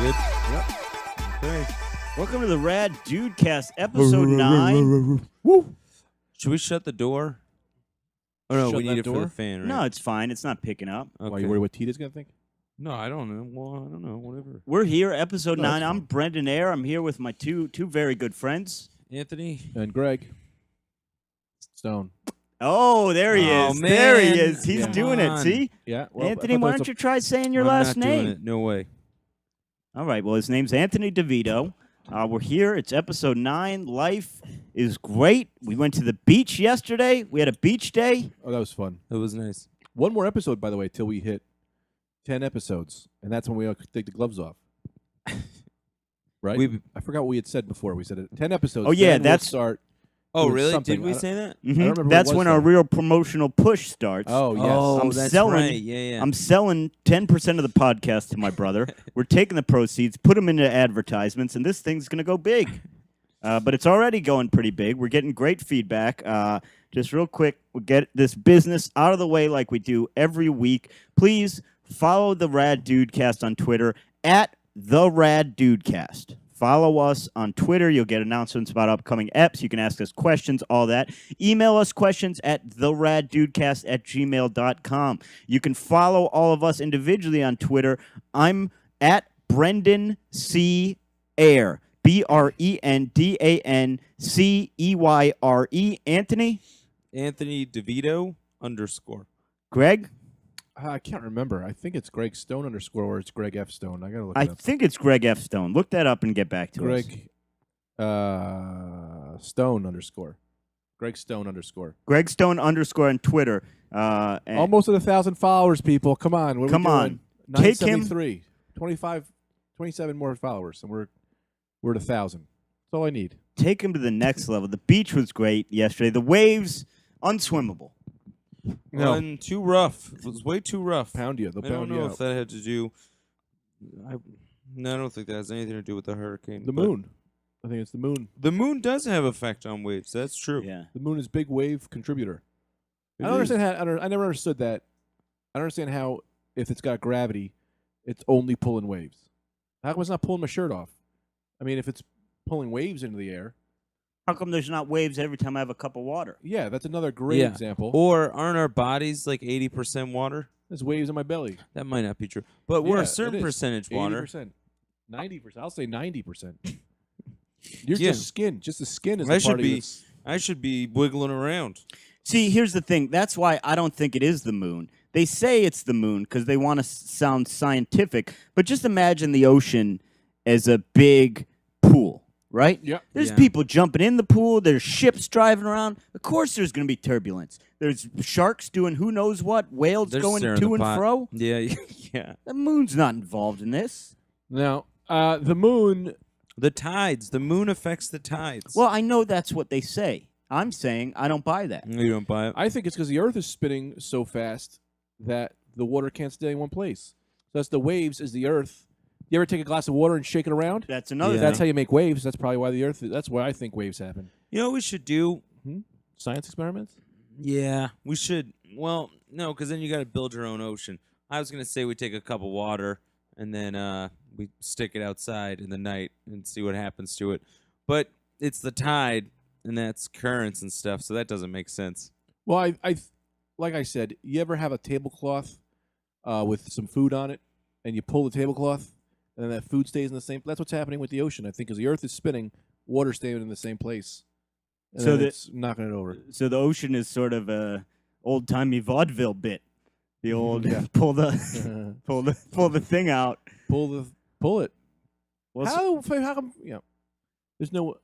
good? Yep. Okay. Welcome to the Rad Dudecast, episode 9. Woo! Should we shut the door? Oh, no, Shut we need that it for door? the fan, right? No, it's fine. It's not picking up. Okay. Why, you worried what Tita's going to think? No, I don't know. Well, I don't know. Whatever. We're here, episode No, 9. that's I'm fine. Brendan Eyre. I'm here with my two very good friends. Anthony? And Greg Stone. Oh, there he Oh, is. There he man. is. He's Yeah. doing it. See? Yeah. Well, Anthony, why don't you try saying your I'm last not name? Doing it. No way. All right. Well, his name's Anthony Devito. We're here. It's episode 9. Life is great. We went to the beach yesterday. We had a beach day. Oh, that was fun. That was nice. One more episode, by the way, till we hit 10 episodes. And that's when we take the gloves off. Right? I forgot what we had said before. We said it. 10 episodes. Oh, yeah, then that's- we'll start. Oh, doing really? something. Did we I don't- say that? Mhm. remember what it That's was, when our though. real promotional push starts. Oh, yes. Oh, I'm that's selling- right. Yeah, yeah. I'm selling 10% of the podcast to my brother. We're taking the proceeds, put them into advertisements, and this thing's going to go big. But it's already going pretty big. We're getting great feedback. Just real quick, we'll get this business out of the way like we do every week. Please follow the Rad Dudecast on Twitter at the Rad Dudecast. Follow us on Twitter. You'll get announcements about upcoming eps. You can ask us questions, all that. Email us questions at theraddudecast@gmail.com. You can follow all of us individually on Twitter. I'm at Brendan C. Eyre. BrendanCeyre. Anthony? Anthony Devito _ Greg? I can't remember. I think it's Greg Stone _ or it's Greg F. Stone. I got to look I it up. think it's Greg F. Stone. Look that up and get back to us. Greg Stone _ Greg Stone _ Greg Stone _ on Twitter. And Almost at 1,000 followers, people. Come on. What are Come we on. doing? Take him- 973. 27 more followers, and we're at 1,000. That's all I need. take him to the next level. The beach was great yesterday. The waves, unswimmable. No. Too rough. It was way too rough. Pound you. They'll I don't pound you know out. if that had to do... No, I don't think that has anything to do with the hurricane. The but moon. I think it's the moon. The moon does have effect on waves. That's true. Yeah. The moon is big wave contributor. It I don't is. understand how. I never understood that. I don't understand how, if it's got gravity, it's only pulling waves. How come it's not pulling my shirt off? I mean, if it's pulling waves into the air, How come there's not waves every time I have a cup of water? yeah, that's another great Yeah. example. Or aren't our bodies like 80% water? There's waves in my belly. That might not be true. But we're Yeah, a certain it is. percentage water. 80%. 90%. I'll say 90%. You're Yeah. just skin. Just the skin is I the should part of be- you that's- I should be wiggling around. See, here's the thing. That's why I don't think it is the moon. They say it's the moon because they want to sound scientific. But just imagine the ocean as a big pool, right? Yeah. There's Yeah. people jumping in the pool. There's ships driving around. Of course there's going to be turbulence. There's sharks doing who knows what, whales They're going stirring to the and pot. fro. Yeah, yeah. The moon's not involved in this. Now, the moon. The tides. The moon affects the tides. Well, I know that's what they say. I'm saying I don't buy that. You don't buy it? I think it's because the Earth is spinning so fast that the water can't stay in one place. So that's the waves is the Earth. You ever take a glass of water and shake it around? That's another Yeah. That's thing. how you make waves. That's probably why the Earth. That's why I think waves happen. You know what we should do? Science experiments. Yeah, we should. Well, no, because then you got to build your own ocean. I was going to say we take a cup of water and then we stick it outside in the night and see what happens to it. But it's the tide, and that's currents and stuff, so that doesn't make sense. Well, I like I said, you ever have a tablecloth with some food on it, and you pull the tablecloth, and then that food stays in the same. That's what's happening with the ocean. I think because the Earth is spinning, water's staying in the same place. And So then the- it's knocking it over. So the ocean is sort of a old-timey vaudeville bit. The old Yeah. pull the thing out. pull it. Well, How come? Yeah, there's no.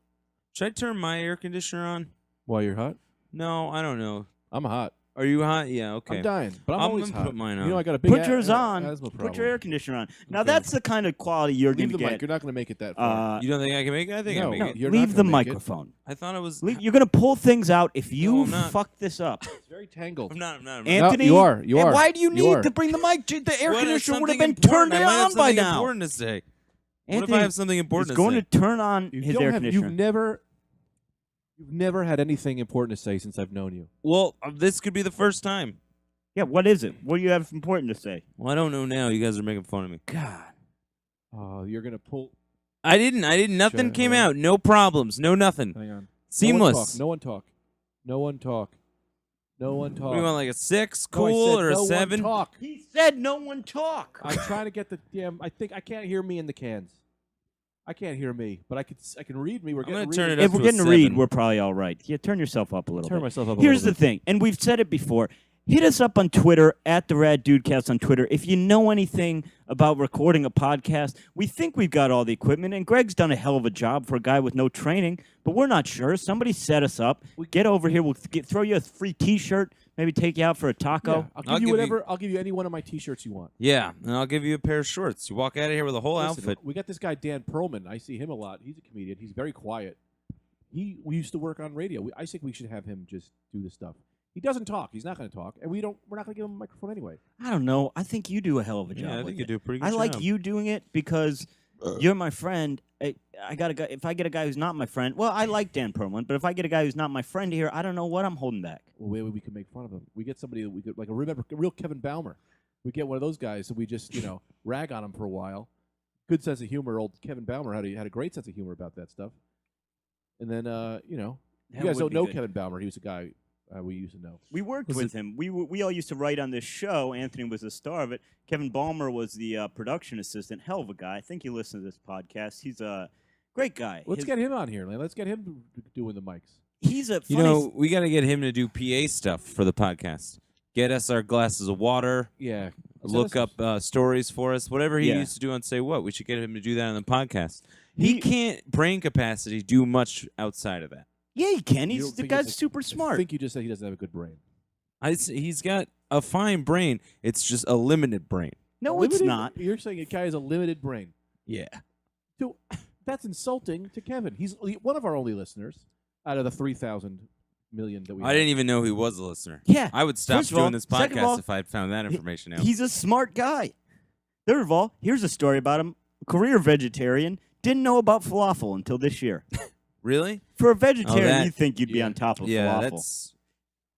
Should I turn my air conditioner on? While you're hot, No, I don't know. I'm hot. Are you hot? Yeah, okay. I'm dying, but I'm always gonna hot. put mine on. You know, I got a big. put yours on. asthma Put your problem. air conditioner on. Now Okay. that's the kind of quality you're going Leave to the mic. get. You're not going to make it that far. You don't think I can make it? I think I No, make no, it. you're not Leave the gonna make it. microphone. I thought I was... You're going to pull things out if you I'm not. fuck this up. It's very tangled. I'm not. Anthony, you are. You and are. why do you You need are. to bring the mic? The air What if conditioner would have something been turned important- I might have on by something now. important to say. What Anthony if I have something is important to going say? to turn on You his don't air have- conditioner. You've never had anything important to say since I've known you. Well, this could be the first time. Yeah, what is it? What do you have important to say? Well, I don't know now. You guys are making fun of me. God. You're gonna pull. I didn't. Nothing Shut came up. out. No problems. No nothing. Hang on. Seamless. No one talk. No one talk. No one talk. What do you want, like a 6, No, I cool, said or a no 7? One talk. He said no one talk. I'm trying to get the damn. I think I can't hear me in the cans. I can't hear me, but I can read me. We're I'm getting gonna turn read. it up If we're to a getting to read, 7. we're probably all right. Yeah, turn yourself up a little Turn bit. myself up. A Here's the little bit. thing, and we've said it before. Hit us up on Twitter at the Rad Dudecast on Twitter. If you know anything about recording a podcast, we think we've got all the equipment, and Greg's done a hell of a job for a guy with no training, but we're not sure. Somebody set us up. Get over here. We'll throw you a free T-shirt, maybe take you out for a taco. Yeah, I'll give you whatever. I'll give you any one of my T-shirts you want. Yeah, and I'll give you a pair of shorts. You walk out of here with a whole Listen, outfit. We got this guy Dan Perlman. I see him a lot. He's a comedian. He's very quiet. We used to work on radio. I think we should have him just do this stuff. He doesn't talk. He's not going to talk, and we're not going to give him a microphone anyway. I don't know. I think you do a hell of a job. Yeah, I with think you it. do a pretty good I job. like you doing it because you're my friend. I got a guy. If I get a guy who's not my friend, well, I like Dan Perlman, but if I get a guy who's not my friend here, I don't know what I'm holding back. Well, maybe we can make fun of him. We get somebody that we could like a real Kevin Baumer. We get one of those guys, so we just rag on him for a while. Good sense of humor. Old Kevin Baumer had a great sense of humor about that stuff. And then you That guys would don't be know good. Kevin Baumer. He was a guy we used to know. We worked with him. We all used to write on this show. Anthony was the star of it. Kevin Ballmer was the production assistant. Hell of a guy. I think you listen to this podcast. He's a great guy. Let's get him on here, man. Let's get him doing the mics. He's a funny. You know, we got to get him to do PA stuff for the podcast. Get us our glasses of water. Yeah. Look up stories for us. Whatever he Yeah. used to do on Say What, we should get him to do that on the podcast. He can't, brain capacity, do much outside of that. Yeah, he can. You He's don't the think guy's he's a- super I smart. think you just said he doesn't have a good brain. He's got a fine brain. It's just a limited brain. No, it's Limited? not. You're saying a guy has a limited brain. Yeah. So that's insulting to Kevin. He's one of our only listeners out of the 3,000 million that we I have. didn't even know he was a listener. Yeah. I would stop First of all, doing this second of all, podcast if I had found that information out. He's a smart guy. Third of all, here's a story about him. Career vegetarian. Didn't know about falafel until this year. Really? For a vegetarian, that- you'd think you'd be yeah. on top of Yeah, falafel.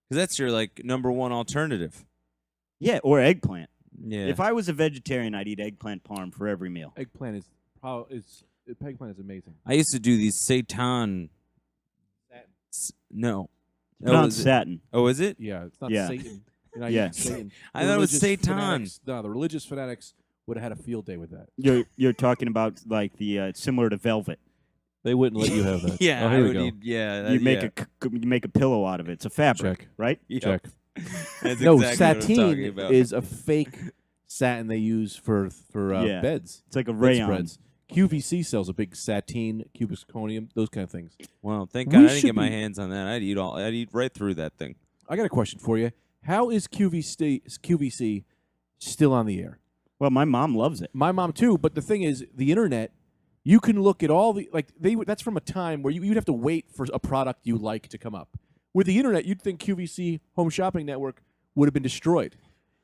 that's your like number one alternative. Yeah, or eggplant. Yeah. If I was a vegetarian, I'd eat eggplant parm for every meal. Eggplant eggplant is amazing. I used to do these seitan. No. Put on is it? satin. Oh, is it? Yeah, it's not Yeah. Satan. You're not Yeah. eating Satan. I The thought it was religious seitan. fanatics- No, the religious fanatics would have had a field day with that. You're talking about like the similar to velvet. They wouldn't let you have that. Yeah, Oh, I here we would go. eat. Yeah, You make yeah. you make a pillow out of it. It's a fabric, Check. right? Yeah. Check. That's No, exactly what I'm talking sateen about. is a fake satin they use for Yeah. beds. It's like a Bed rayon. spreads. QVC sells a big sateen, cubiconium, those kind of things. Well, thank We God I didn't should get my be- hands on that. I'd eat right through that thing. I got a question for you. How is QVC still on the air? Well, my mom loves it. My mom too, but the thing is, the internet, you can look at all the that's from a time where you'd have to wait for a product you like to come up. With the internet, you'd think QVC Home Shopping Network would have been destroyed.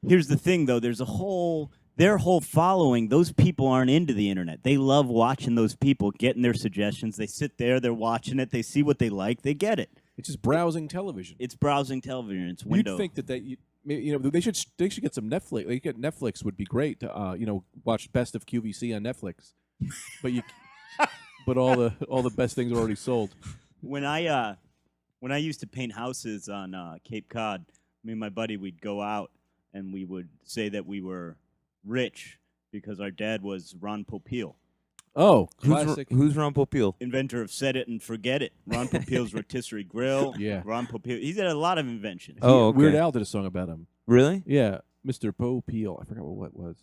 Here's the thing, though. Their whole following, those people aren't into the internet. They love watching those people, getting their suggestions. They sit there, they're watching it, they see what they like, they get it. It's just browsing television. It's browsing television. It's window. You'd think that they should get some Netflix. They get Netflix would be great to watch Best of QVC on Netflix, but all the best things are already sold. When I used to paint houses on Cape Cod, me and my buddy, we'd go out and we would say that we were rich because our dad was Ron Popeil, Oh, classic. Who's Ron Popeil? inventor of Set It and Forget It. Ron Popeil's Rotisserie Grill. Yeah. Ron Popeil. He's had a lot of inventions. Oh, okay. Weird Al did a song about him. Really? Yeah, Mr. Popeil. I forgot what it was.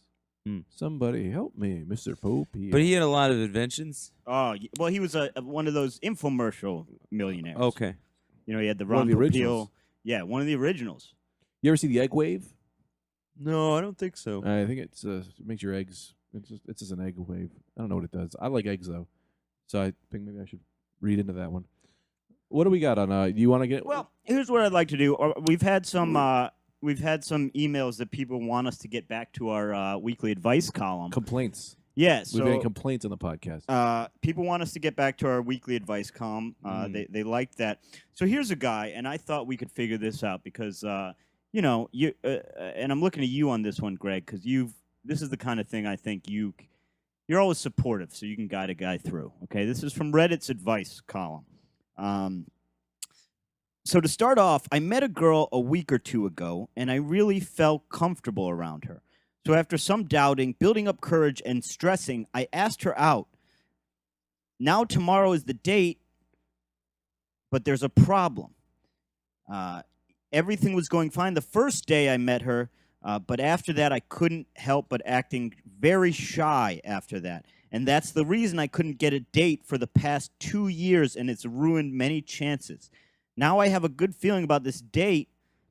Hmm. Somebody help me, Mr. Popeil. But he had a lot of inventions. Oh, well, he was one of those infomercial millionaires. Okay. You know, he had the One of Ron the Popeil. originals. Yeah, one of the originals. You ever see the Egg Wave? No, I don't think so. I think it makes your eggs. It's just an egg wave. I don't know what it does. I like eggs though, so I think maybe I should read into that one. What do we got on? Do you want to get? Well, here's what I'd like to do. We've had some emails that people want us to get back to our weekly advice column. complaints. Yes, We've had complaints on the podcast. people want us to get back to our weekly advice column. They liked that. So here's a guy, and I thought we could figure this out because and I'm looking at you on this one, Greg, because this is the kind of thing I think you you're always supportive, so you can guide a guy through. Okay, this is from Reddit's advice column. So to start off, I met a girl a week or two ago, and I really felt comfortable around her. So after some doubting, building up courage, and stressing, I asked her out. Now tomorrow is the date, but there's a problem. Everything was going fine the first day I met her, but after that I couldn't help but acting very shy after that. And that's the reason I couldn't get a date for the past 2 years, and it's ruined many chances. Now I have a good feeling about this date.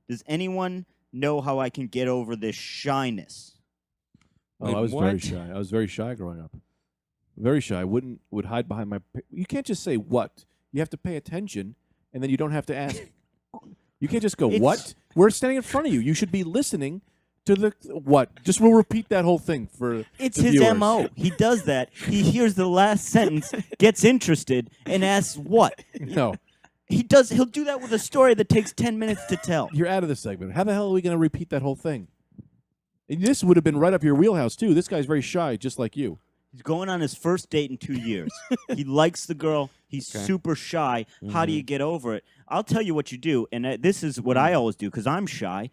Does anyone know how I can get over this shyness? Oh, I was very shy. I was very shy growing up. Very shy. Would hide behind my. You can't just say what. You have to pay attention, and then you don't have to ask. You can't just go what. We're standing in front of you. You should be listening to the what. Just we'll repeat that whole thing for. It's the his viewers. MO. He does that. He hears the last sentence, gets interested, and asks what. No. He'll do that with a story that takes 10 minutes to tell. You're out of the segment. How the hell are we going to repeat that whole thing? And this would have been right up your wheelhouse too. This guy's very shy, just like you. He's going on his first date in 2 years. He likes the girl. He's super shy. How do you get over it? I'll tell you what you do, and this is what I always do because I'm shy.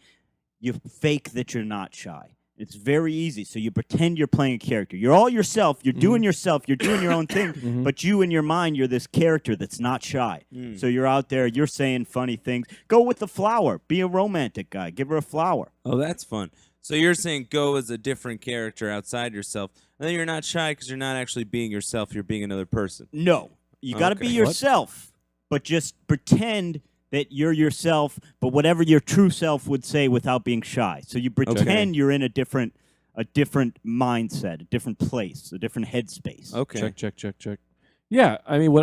You fake that you're not shy. It's very easy. So you pretend you're playing a character. You're all yourself. You're doing yourself. You're doing your own thing. But you, in your mind, you're this character that's not shy. So you're out there. You're saying funny things. Go with the flower. Be a romantic guy. Give her a flower. Oh, that's fun. So you're saying go as a different character outside yourself, and then you're not shy because you're not actually being yourself. You're being another person. No. You got to be yourself, but just pretend that you're yourself, but whatever your true self would say without being shy. So you pretend you're in a different mindset, a different place, a different headspace. Okay. Check. Yeah, I mean,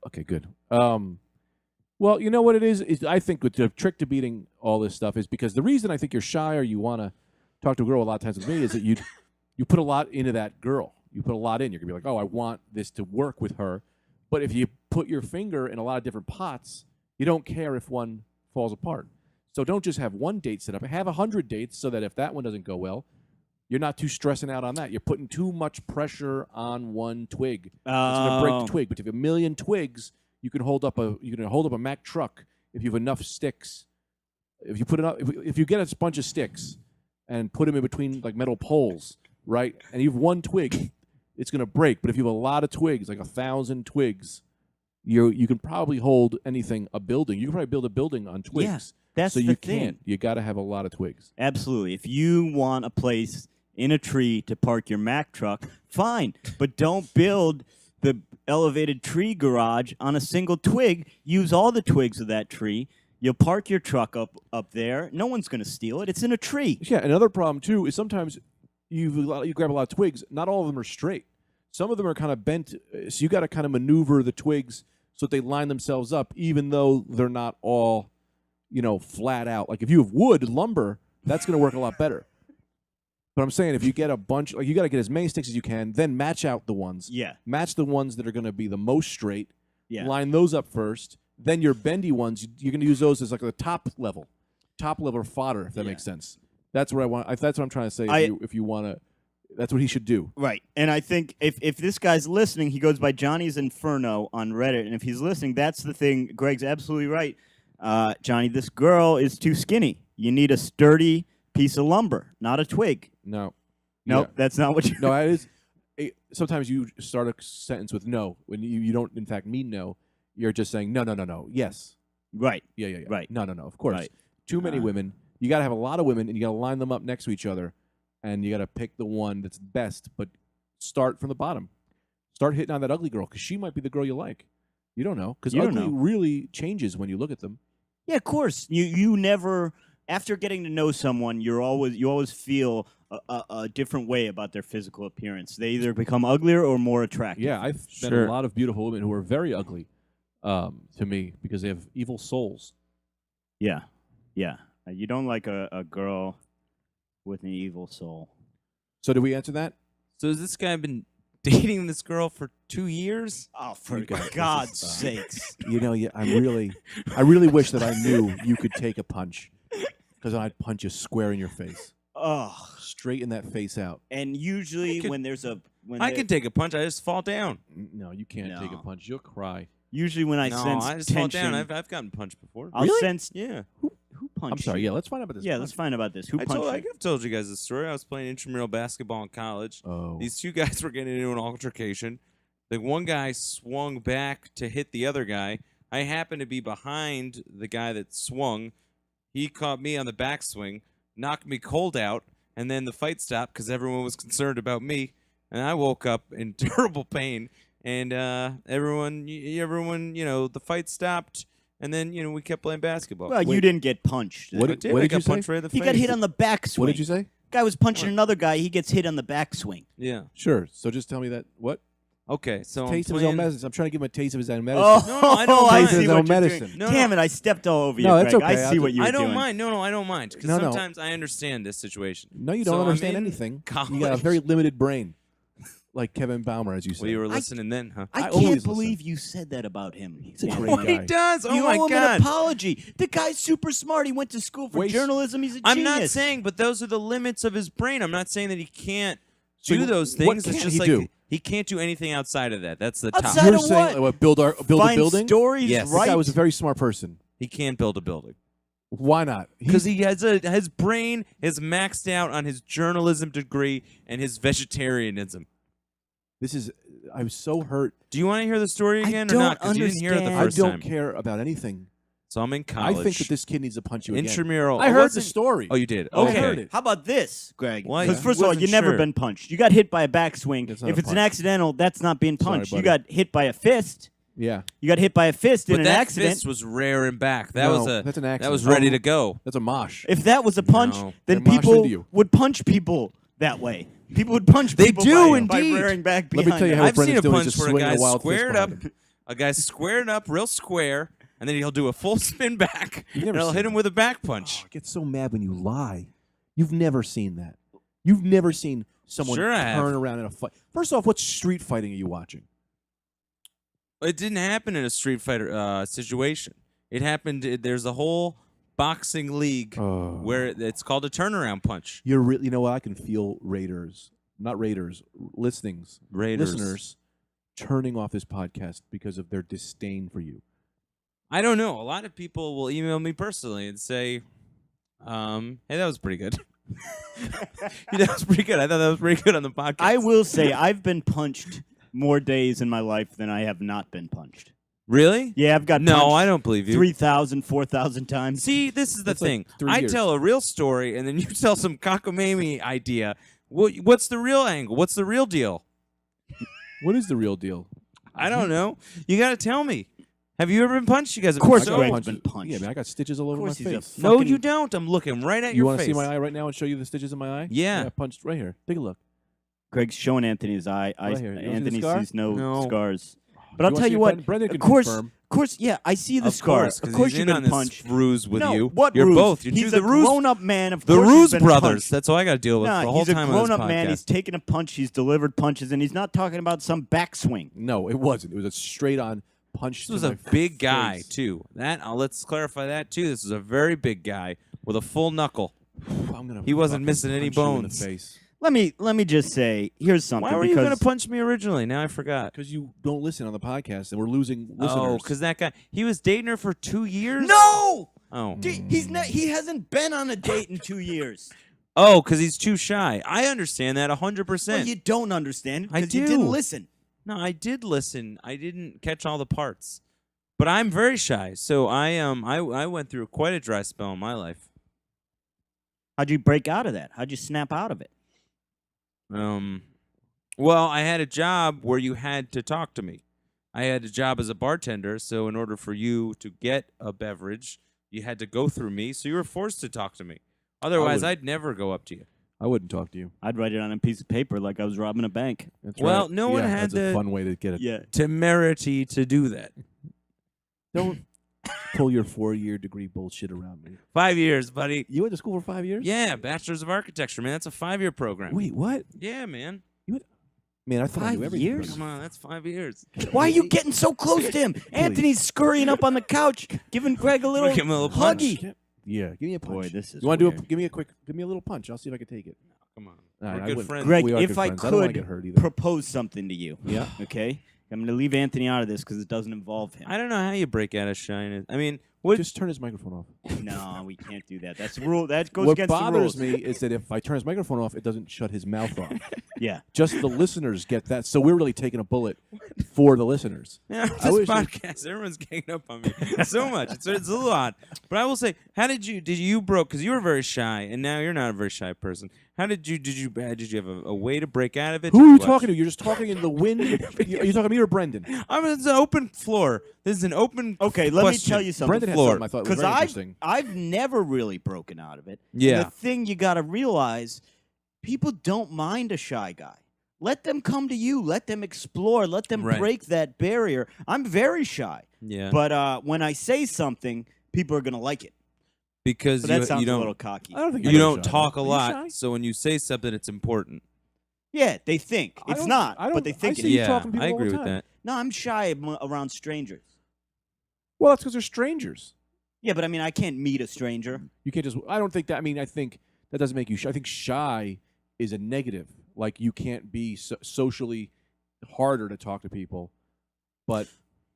okay, good. Well, you know what it is I think with the trick to beating all this stuff is because the reason I think you're shy or you want to talk to a girl a lot of times with me is that you put a lot into that girl. You put a lot in. You're going to be like, oh, I want this to work with her. But if you put your finger in a lot of different pots, you don't care if one falls apart. So don't just have one date set up. Have 100 dates so that if that one doesn't go well, you're not too stressing out on that. You're putting too much pressure on one twig. It's going to break the twig. But if you have a million twigs, you can hold up a Mack truck if you have enough sticks. If you put it up, if you get a bunch of sticks and put them in between like metal poles, right? And you have one twig, it's going to break. But if you have a lot of twigs, like 1,000 twigs, you can probably hold anything, a building. You can probably build a building on twigs. Yeah, that's so the you thing. can't. You got to have a lot of twigs. Absolutely. If you want a place in a tree to park your Mack truck, fine. But don't build the elevated tree garage on a single twig. Use all the twigs of that tree. You'll park your truck up there. No one's going to steal it. It's in a tree. Yeah, another problem, too, is sometimes you grab a lot of twigs. Not all of them are straight. Some of them are kind of bent, so you got to kind of maneuver the twigs so that they line themselves up, even though they're not all, flat out. Like if you have wood, lumber, that's going to work a lot better. But I'm saying if you get a bunch, like you got to get as many sticks as you can, then match out the ones. Yeah. Match the ones that are going to be the most straight. Yeah. Line those up first. Then your bendy ones, you're going to use those as like the top level fodder, if that makes sense. That's what I want. That's what I'm trying to say. If you want to, that's what he should do. Right. And I think if this guy's listening, he goes by Johnny's Inferno on Reddit. And if he's listening, that's the thing. Greg's absolutely right. Johnny, this girl is too skinny. You need a sturdy piece of lumber, not a twig. No. Nope, that's not what you... No, it is. Sometimes you start a sentence with no when you don't, in fact, mean no. You're just saying no. Yes. Right. Yeah. Right. No. Of course. Right. Too many women. You got to have a lot of women, and you got to line them up next to each other. And you got to pick the one that's best, but start from the bottom. Start hitting on that ugly girl because she might be the girl you like. You don't know because ugly really changes when you look at them. Yeah, of course. You never, after getting to know someone, you always feel a different way about their physical appearance. They either become uglier or more attractive. Yeah, I've met a lot of beautiful women who are very ugly to me because they have evil souls. Yeah. You don't like a girl with an evil soul. So did we answer that? So has this guy been dating this girl for 2 years? Oh, for God's sakes! I really wish that I knew you could take a punch, because I'd punch you square in your face. Oh, straighten that face out. And usually when there's a when I can take a punch. I just fall down. No, you can't take a No. punch. You'll cry. Usually when I No, sense I just tension, fall down. I've gotten punched before. I'll sense. Yeah. Who punched? I'm sorry. you? Yeah, let's find out about this. Yeah, punch. let's find about this. Who punched? you? I've told you guys this story. I was playing intramural basketball in college. Oh. These two guys were getting into an altercation. The one guy swung back to hit the other guy. I happened to be behind the guy that swung. He caught me on the backswing, knocked me cold out, and then the fight stopped because everyone was concerned about me. And I woke up in terrible pain. And everyone, the fight stopped. And then, we kept playing basketball. Well, you Wait. didn't get punched. What I did- did. what I did got you say? punched right in the He face. got hit on the backswing. What did you say? Guy was punching another guy. He gets hit on the backswing. Yeah. Sure. So just tell me that. What? Okay. So I'm Taste of his playing. own medicine. I'm trying to give him a taste of his own medicine. No, I don't I mind. see His what own you're medicine. doing. No, Damn it! I stepped all over you. No, it's Greg. okay. I see what you were I don't doing. mind. No, I don't mind. Because No. sometimes I understand this situation. No, you So don't I'm understand in anything. You got a college. very limited brain, like Kevin Baumer, as you said. Well, you were listening then, huh? I I always can't listen. believe you said that about him. He's a Damn great it. Well, he guy. does. Oh you my owe him God. an apology. The guy's super smart. He went to school for Wait. journalism. He's a I'm genius. not saying, but those are the limits of his brain. I'm not saying that he can't So do those what things. can't It's just he like do? he can't do anything outside of that. That's the Outside top. You're of saying what? build a Find building? stories, Yes. This right? guy was a very smart person. He can't build a building Why not? because he has his brain is maxed out on his journalism degree and his vegetarianism. This is. I was so hurt. Do you want to hear the story I again or don't not? Because you didn't hear it the understand. I first don't time. care about anything. So I'm in I college. think that this kid needs to punch you again. intramural. I it heard the wasn't- story. Oh, you did. I Okay. heard it. How about this, Greg? Why? Because Yeah. first of all, Wasn't you never sure. been punched. You got hit by a backswing. That's not If a it's an punch. accidental, that's not being Sorry, punched. You buddy. got hit by a fist. Yeah, You got hit by a fist in But an that accident. fist was rare and back. That No, was that's an That accident. was ready to go. that's a mosh. If that was a punch, No. then They're moshing people into you. would punch people that way. People would punch They people do by indeed. rearing back Let me behind tell you them. how I've seen Brendan's a doing is punch just where a swinging a guy wild fist squared up, behind him. a guy squared up real square, and then he'll do a full spin back, You've and never I'll seen hit him that. with a back Oh, punch. I get so mad when you lie. You've never seen that. You've never seen someone Sure I have. turn around in a fight. First off, what street fighting are you watching? It didn't happen in a street fighter situation. It happened. There's a whole boxing league Oh. where it's called a turnaround punch. You know what? I can feel not Raiders, listeners turning off this podcast because of their disdain for you. I don't know. A lot of people will email me personally and say, "Hey, that was pretty good." That was pretty good. I thought that was pretty good on the podcast. I will say I've been punched more days in my life than I have not been punched. Really? Yeah, I've got No, punched I don't believe you. 3,000, 4,000 times. See, this is the That's like thing. 3 I years. tell a real story, and then you tell some cockamamie idea. What's the real angle? What's the real deal? What is the real deal? I don't know. You got to tell me. Have you ever been punched? You guys have Of course been I got Greg's so- punches. been punched. Yeah, man, I got stitches all over my course he's a face. No, fucking- you don't. I'm looking right at You your want to face. see my eye right now and show you the stitches in my eye? Yeah. I punched right here. Take a look. Greg's showing Anthony his eye. Right here. You wanna see the Anthony scar? sees no, No. scars. But I'll wanna tell see you it, what. Brendan can of course, confirm. yeah, I see the Of scars. course, Of course, he's you've in been on punched. this ruse with no, you. what You're ruse? both. You He's do a the ruse. grown-up man. Of The course Ruse he's been Brothers. punched. That's all I got to deal with Nah, the whole he's a time on this grown-up man. podcast. He's taken a punch. He's delivered punches, and he's not talking about some backswing. No, it wasn't. It was a straight-on punch. This was to a my big guy face. too. Let's clarify that too. This was a very big guy with a full knuckle. I'm gonna He wasn't fucking missing any punch you in the bones. face. Let me just say, here's something. Why were you going to because punch me originally? Now I forgot. Because you don't listen on the podcast, and we're losing listeners. Oh, because that guy, he was dating her for 2 years? no, Oh. he's not. He hasn't been on a date in 2 years. Oh, because he's too shy. I understand that 100%. Well, you don't understand I because you do. didn't listen. No, I did listen. I didn't catch all the parts. But I'm very shy. So I went through quite a dry spell in my life. How'd you break out of that? How'd you snap out of it? Well, I had a job where you had to talk to me. I had a job as a bartender, so in order for you to get a beverage, you had to go through me, so you were forced to talk to me. Otherwise, wouldn't. I'd never go up to you. I wouldn't talk to you. I'd write it on a piece of paper like I was robbing a bank. That's Well, right. no one Yeah, had that's a the- fun way to get it. Yeah. Temerity to do that. Don't pull your 4-year degree bullshit around me. 5 years, buddy. You went to school for 5 years? Yeah, Bachelor's of Architecture, man. That's a 5-year program. Wait, what? Yeah, man. Man, I thought I 5 knew everything. years? Come on, that's 5 years. Why are you getting so close to him? Anthony's scurrying up on the couch, giving Greg a little Give him a little punch. huggy. Yeah, give me a punch. Boy, this is You want to weird. give me a little punch? I'll see if I can take it. Come on. All right, We're I good wouldn't- friends. Greg, we are if good I friends. I don't want to could get hurt either. propose something to you. Yeah. Okay? I'm going to leave Anthony out of this because it doesn't involve him. I don't know how you break out of shyness. I mean, what? Just turn his microphone off. No, we can't do that. That's the rule. That goes What against the bothers rules. me is that if I turn his microphone off, it doesn't shut his mouth off. Yeah. Just the listeners get that. So we're really taking a bullet for the listeners. Yeah, I this wish podcast, everyone's ganging up on me so much. It's a little odd. But I will say, how did you broke? Because you were very shy, and now you're not a very shy person. How did you have a way to break out of it? Who are you talking to? You're just talking in the wind. Are you talking to me or Brendan? It's an open floor. This is an open. Okay, let me question. tell you something. Brendan had floor. something I thought was Because very interesting. I've never really broken out of it. Yeah. And the thing you got to realize, people don't mind a shy guy. Let them come to you. Let them explore. Let them Right. break that barrier. I'm very shy. Yeah. But when I say something, people are going to like it. Because But that sounds you a don't little cocky. I don't think you you're don't shy. talk a Are you lot. shy? So when you say something, it's important. Yeah, they think. I It's don't- not, I don't- but they I think it see is. you Yeah, talking to people I all the agree with time. that. No, I'm shy around strangers. Well, that's because they're strangers. Yeah, but I mean, I can't meet a stranger. You can't just. I don't think that. I mean, I think that doesn't make you shy. I think shy is a negative. Like you can't be socially harder to talk to people, but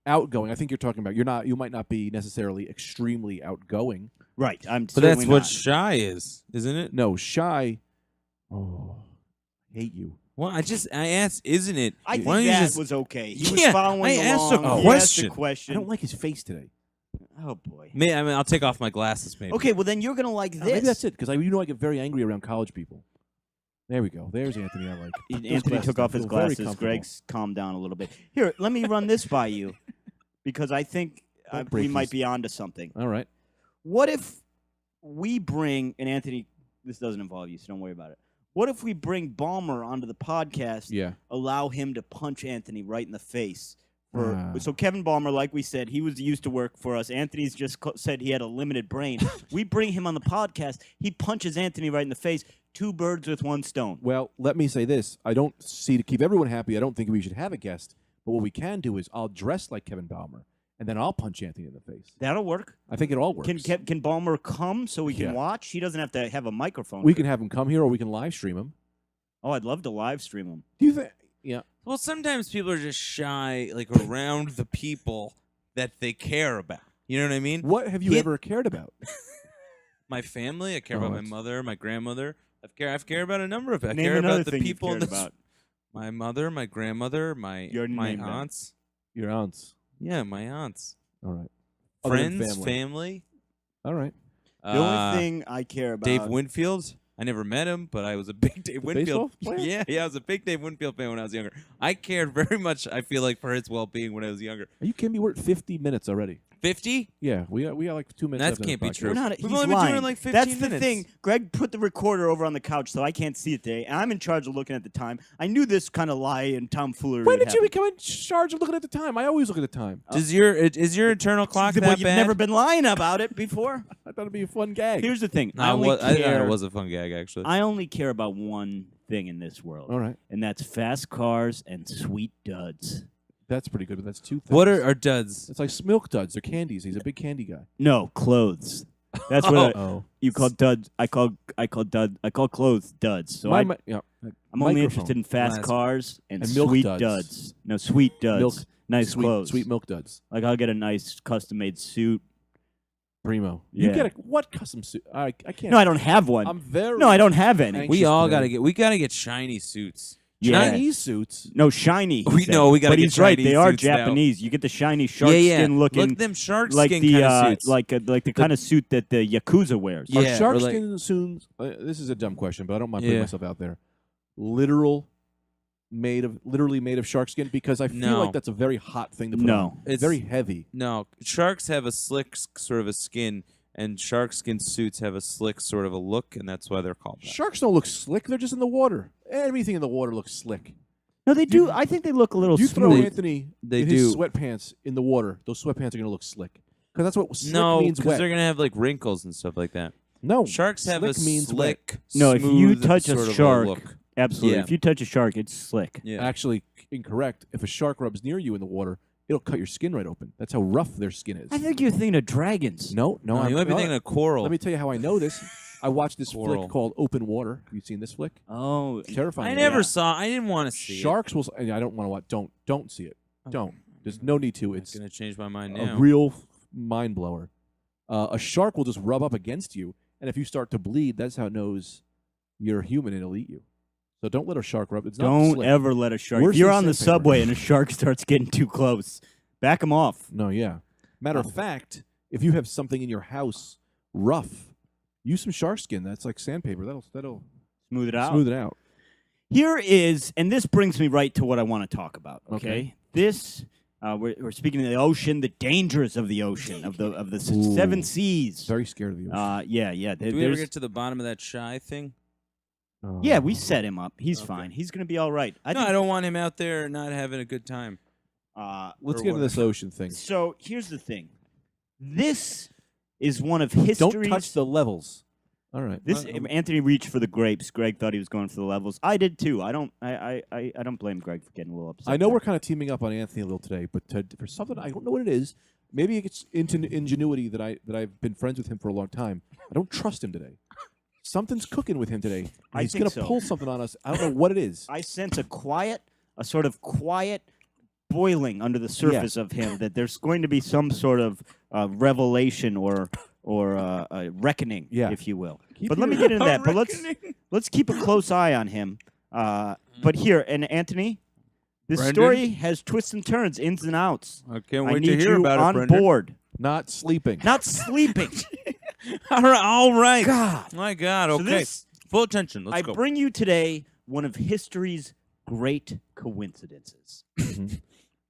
outgoing. I think you're talking about. You're not. You might not be necessarily extremely outgoing. Right. I'm But that's certainly what not. shy is, isn't it? No, shy. Oh, hate you. Well, I asked, isn't it? I think Why don't you that just- was okay. He was Yeah, following I asked a along. He question. asked a question. I don't like his face today. Oh boy. I'll take off my glasses, maybe. Okay, well then you're gonna like this. Maybe that's it because I get very angry around college people. There we go. There's Anthony. I like. Those Anthony glasses, took I off his feel very glasses. comfortable. Greg's calmed down a little bit. Here, let me run this by you because I think Don't we break might these. be onto something. All right. What if we bring, and Anthony, this doesn't involve you, so don't worry about it. What if we bring Balmer onto the podcast, Yeah. allow him to punch Anthony right in the face? Ah. So Kevin Balmer, like we said, he used to work for us. Anthony's just said he had a limited brain. We bring him on the podcast. He punches Anthony right in the face. 2 birds with 1 stone. Well, let me say this. I don't see, to keep everyone happy, I don't think we should have a guest. But what we can do is I'll dress like Kevin Balmer, and then I'll punch Anthony in the face. That'll work. I think it all works. Can Balmer come so we Yeah. can watch? He doesn't have to have a microphone. We can have him come here, or we can live stream him. Oh, I'd love to live stream him. Do you think? Yeah. Well, sometimes people are just shy, like around the people that they care about. You know what I mean? What have you He- ever cared about? My family. I care Oh, about my that's- mother, my grandmother. I've cared about a number of. I Name care another about the thing you've people in cared this. about. My mother, my grandmother, my You already named them. aunts. Your aunts. Yeah, my aunts. All right. Other than Friends, family. All right. The only thing I care about. Dave Winfield. I never met him, but I was a big Dave Winfield. baseball player? Yeah, I was a big Dave Winfield fan when I was younger. I cared very much. I feel like for his well-being when I was younger. Are you kidding me? We're at 50 minutes already. 50? Yeah, we got like 2 minutes. That left in can't this be podcast. true. We're not, We've he's only been lying. doing like 15 That's the minutes. thing. Greg put the recorder over on the couch, so I can't see it today. And I'm in charge of looking at the time. I knew this kind of lie and tomfoolery. When would did you happen. become in charge of looking at the time? I always look at the time. Is your internal clock Well, that you've bad? never been lying about it before. I thought it'd be a fun gag. Here's the thing. No, I only I thought care. it was a fun gag, actually. I only care about one thing in this world, All right. and that's fast cars and sweet duds. That's pretty good, but that's 2 things. What are duds? It's like milk duds. They're candies. He's a big candy guy. No, clothes. That's what Oh. you call duds. I call clothes duds. So I'm only microphone. interested in fast Last- cars and And milk sweet duds. duds. No, sweet duds. Milk- nice sweet, clothes. Sweet milk duds. Like I'll get a nice custom-made suit. Primo. Yeah. You get what custom suit? I can't. No, I don't have one. I'm very. No, I don't have any. Anxious We all today. gotta get shiny suits. Yeah. Chinese suits. No, shiny. We he said. know, we gotta But get he's right. They Chinese are suits now. Japanese. You get the shiny shark yeah. skin looking, Look them shark like skin the kind of suits. like the kind of suit that the yakuza wears. Yeah, Are shark or like- skin suits? This is a dumb question, but I don't mind putting Yeah. myself out there. Literally made of shark skin, because I feel No. like that's a very hot thing to put No. on. It's- very heavy. No, sharks have a slick sort of a skin, and shark skin suits have a slick sort of a look, and that's why they're called that. Sharks don't look slick. They're just in the water. Everything in the water looks slick. No, they do. I think they look a little You throw smooth. Anthony They in do. his sweatpants in the water. Those sweatpants are going to look slick. Because that's what slick No, means because wet. they're gonna have like wrinkles and stuff like that. No. Sharks have a slick means slick, No, if you smooth touch a sort of shark- look. Absolutely. Yeah. If you touch a shark, it's slick. Yeah. Actually, incorrect. If a shark rubs near you in the water, it'll cut your skin right open. That's how rough their skin is. I think you're thinking of dragons. No, No, you might be thinking of coral. Let me tell you how I know this. I watched this Coral. flick called Open Water. Have you seen this flick? Oh, It's terrifying. I never saw. I didn't want to see Sharks will. I don't want to watch. Don't see it. Don't. There's no need to. it. It's It's gonna change my mind a now. real mind blower. A shark will just rub up against you, and if you start to bleed, that's how it knows you're human and it'll eat you. So don't let a shark rub. It's not don't slick. ever let a shark. Worse If you're than on the sandpaper. subway and a shark starts getting too close, back him off. No, yeah. Matter of fact, if you have something in your house rough, use some shark skin. That's like sandpaper. That'll Smooth it out. smooth it out. Here is, and this brings me right to what I want to talk about. Okay, Okay. this we're speaking of the ocean, the dangers of the ocean, of the Ooh. seven seas. Very scared of the ocean. Yeah. Do we ever get to the bottom of that shy thing? Yeah, we set him up. He's Okay. fine. He's gonna be all right. I don't want him out there not having a good time. Let's or get into what? this ocean thing. So here's the thing. This is one of Don't history's. touch the levels. All right. This Anthony reached for the grapes. Greg thought he was going for the levels. I did too. I don't blame Greg for getting a little upset. I know we're kind of teaming up on Anthony a little today, but for something I don't know what it is. Maybe it's ingenuity that I've been friends with him for a long time. I don't trust him today. Something's cooking with him today. I He's think gonna so. pull something on us. I don't know what it is. I sense a sort of quiet boiling under the surface of him. That there's going to be some sort of revelation or reckoning, if you will. But let me get into that. But let's keep a close eye on him. But here, and Anthony, this Brendan? story has twists and turns, ins and outs. I can't I wait need to hear you about on it, Brendan. board, Not sleeping. not sleeping. All right. God. My God. So Okay. this- Full attention. Let's I go. bring you today one of history's great coincidences.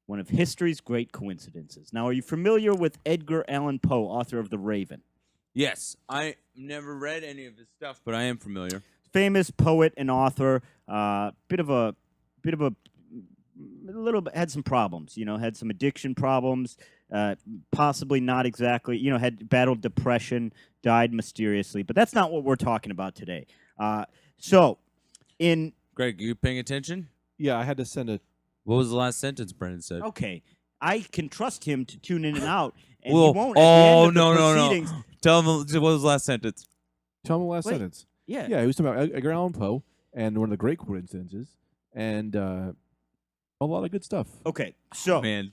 One of history's great coincidences. Now, are you familiar with Edgar Allan Poe, author of The Raven? Yes, I never read any of his stuff, but I am familiar. Famous poet and author. Bit of a little bit had some problems. Had some addiction problems. Possibly not exactly. Had battled depression. Died mysteriously. But that's not what we're talking about today. Greg, you paying attention? Yeah, I had to send a. What was the last sentence Brendan said? Okay, I can trust him to tune in and out, and Well, he won't. At the end of the no. proceedings. Tell him what was the last sentence. Tell me the last Wait. sentence. Yeah. Yeah, he was talking about Edgar Allan Poe and one of the great coincidences and a lot of good stuff. Okay, so Man,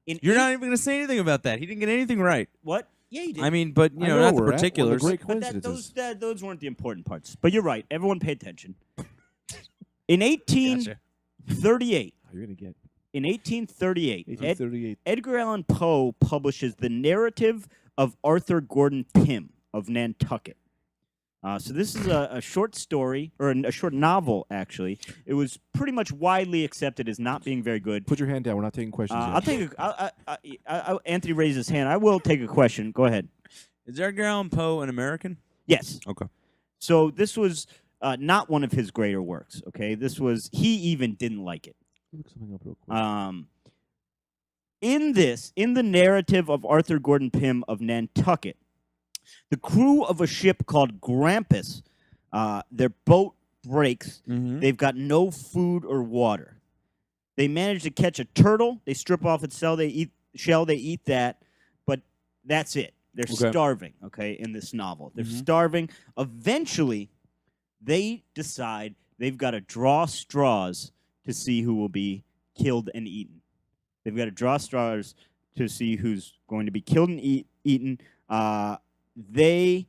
in you're eight- not even going to say anything about that. He didn't get anything right. what? Yeah, he did. I mean, but I know, not the where we're at. One of particulars. the great but coincidences. those weren't the important parts. But you're right. Everyone pay attention. In 1838, Oh, you're gonna get in 1838, 1838. Edgar Allan Poe publishes the narrative of Arthur Gordon Pym of Nantucket. So this is a short story, or a short novel, actually. It was pretty much widely accepted as not being very good. Put your hand down. We're not taking questions. I'll take Anthony raised his hand. I will take a question. Go ahead. Is Edgar Allan Poe an American? Yes. Okay. So this was not one of his greater works. Okay, he even didn't like it. Look something up real quick. In the narrative of Arthur Gordon Pym of Nantucket, the crew of a ship called Grampus, their boat breaks. Mm-hmm. They've got no food or water. They manage to catch a turtle. They strip off its shell. They eat that, but that's it. They're starving. Okay, in this novel, they're starving. Eventually, they decide they've got to draw straws to see who will be killed and eaten. They've got to draw straws to see who's going to be killed and eaten. The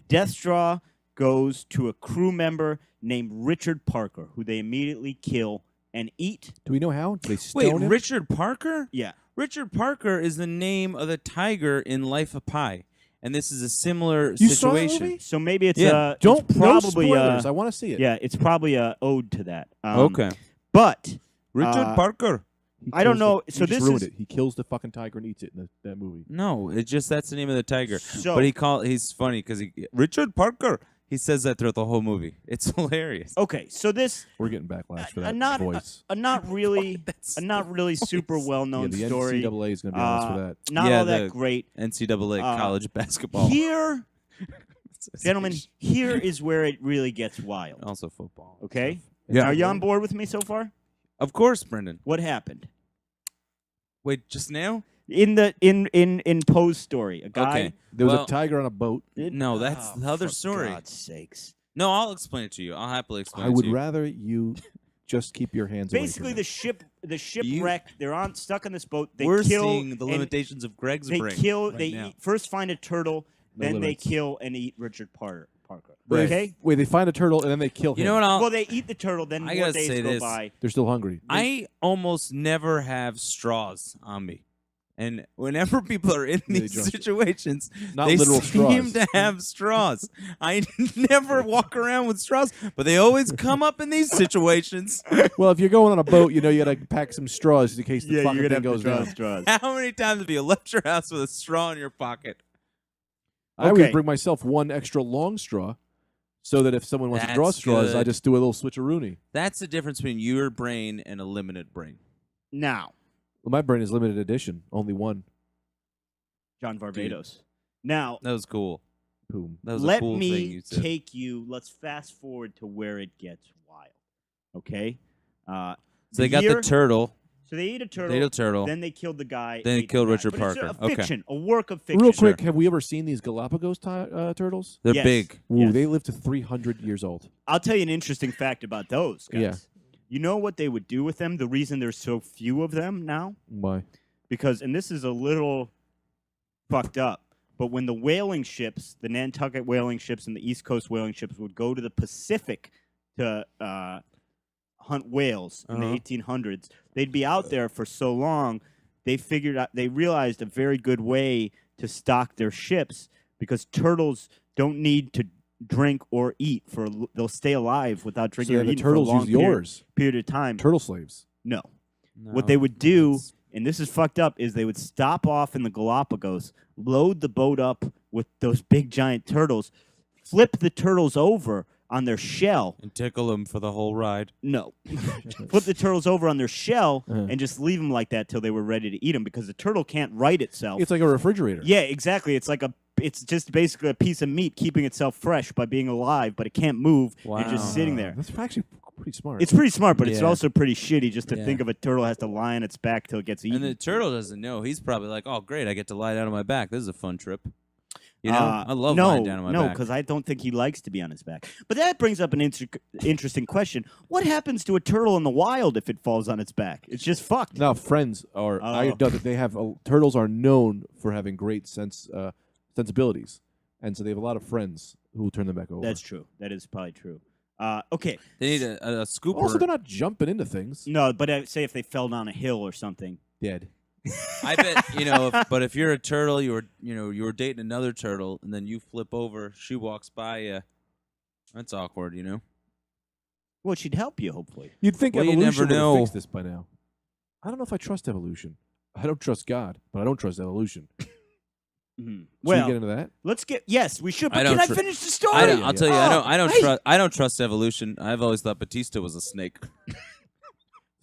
death straw goes to a crew member named Richard Parker, who they immediately kill and eat. Do we know how? Do they Wait, stone him? Richard Parker? Yeah. Richard Parker is the name of the tiger in Life of Pi, and this is a similar You saw that situation. movie? So maybe it's Yeah. Don't it's probably no spoilers. I want to see it. yeah, it's probably a ode to that. Okay. But Richard Parker. He I don't kills know. The, So he just this ruined is- it. He kills the fucking tiger and eats it in that movie. No, that's the name of the tiger. So- But he's funny because Richard Parker. He says that throughout the whole movie. It's hilarious. okay, so this We're getting backlash for that not voice. a not really super well Yeah, known the story. NCAA is going to be on us for that. Not Yeah, all that the- great. NCAA college basketball. Here, gentlemen, here is where it really gets wild. Also football. Okay? Yeah. Are you on board with me so far? Of course, Brendan. What happened? Wait, just now? In Poe's story, a guy. Okay. There was Well, a tiger on a boat. No, that's the other for story. God's sakes. No, I'll explain it to you. I'll happily explain I it would to you. rather you just keep your hands away Basically, from the ship You- wrecked. They're stuck on this boat. They We're kill seeing the and limitations of Greg's They brain. kill. right They now. first find a turtle, No then limits. they kill and eat Richard Parker. Wait, Okay. Wait, they find a turtle and then they kill him. You know what? Well, they eat the turtle. Then I more gotta days say go this. by. They're still hungry. I almost never have straws on me. And whenever people are in They these just- situations, Not they literal seem straws. to have straws. I never walk around with straws, but they always come up in these situations. Well, if you're going on a boat, you know you got to pack some straws in case the Yeah, fucking you're gonna thing have goes to draw down. straws. How many times have you left your house with a straw in your pocket? I always Okay. bring myself one extra long straw, so that if someone wants to draw That's straws, I good. just do a little switcheroony. That's the difference between your brain and a limited brain. Now, Well, my brain is limited edition, only one. John Barbados. Now, That was cool. Boom. That was let a cool thing me you said. take you. Let's fast forward to where it gets wild. Okay. So they got the turtle. So they eat a turtle. They ate a turtle. Then they killed the guy. Then they ate the killed guy. Richard But it's Parker. a Okay. fiction, a work of fiction. Real quick, have we ever seen these Galapagos turtles? They're Yes. big. Ooh, Yes. they live to 300 years old. I'll tell you an interesting fact about those guys. Yeah. You know what they would do with them? The reason there's so few of them now? Why? Because, and this is a little fucked up, but when the whaling ships, the Nantucket whaling ships and the East Coast whaling ships would go to the Pacific to hunt whales in the Uh-huh. 1800s, they'd be out there for so long, they realized a very good way to stock their ships because turtles don't need to drink or eat they'll stay alive without So drinking or then the eating for a turtles long use yours. period of time. Turtle slaves. No. No, What they would do, that's- and this is fucked up, is they would stop off in the Galapagos, load the boat up with those big giant turtles, flip the turtles over on their shell. and tickle them for the whole ride. No. Flip the turtles over on their shell Uh-huh. and just leave them like that till they were ready to eat them because the turtle can't right itself. It's like a refrigerator. Yeah, exactly. It's just basically a piece of meat keeping itself fresh by being alive, but it can't move and just sitting there. That's actually pretty smart. It's pretty smart, but it's Yeah. also pretty shitty just to Yeah. think of a turtle has to lie on its back till it gets eaten. And the turtle doesn't know. He's probably like, "Oh, great! I get to lie down on my back. This is a fun trip." You know, I love lying down on my no, back. because I don't think he likes to be on his back. But that brings up an interesting question. What happens to a turtle in the wild if it falls on its back? It's just fucked. Now, friends are. I Oh. know that they have turtles are known for having great sensibilities, and so they have a lot of friends who will turn them back over. That's true. That is probably true. Okay. They need a scooper. Also, they're not jumping into things. No, but say if they fell down a hill or something. Dead. I bet but if you're a turtle, you were dating another turtle, and then you flip over, she walks by you. That's awkward, you know. Well, she'd help you, hopefully. You'd think Well, you evolution never would have know. fixed this by now. I don't know if I trust evolution. I don't trust God, but I don't trust evolution. Mhm. Should we Well, get into that? let's get. Yes, we should. I But don't can I tr- finish the story? I'll tell you, I don't hey. trust. I don't trust evolution. I've always thought Batista was a snake. It's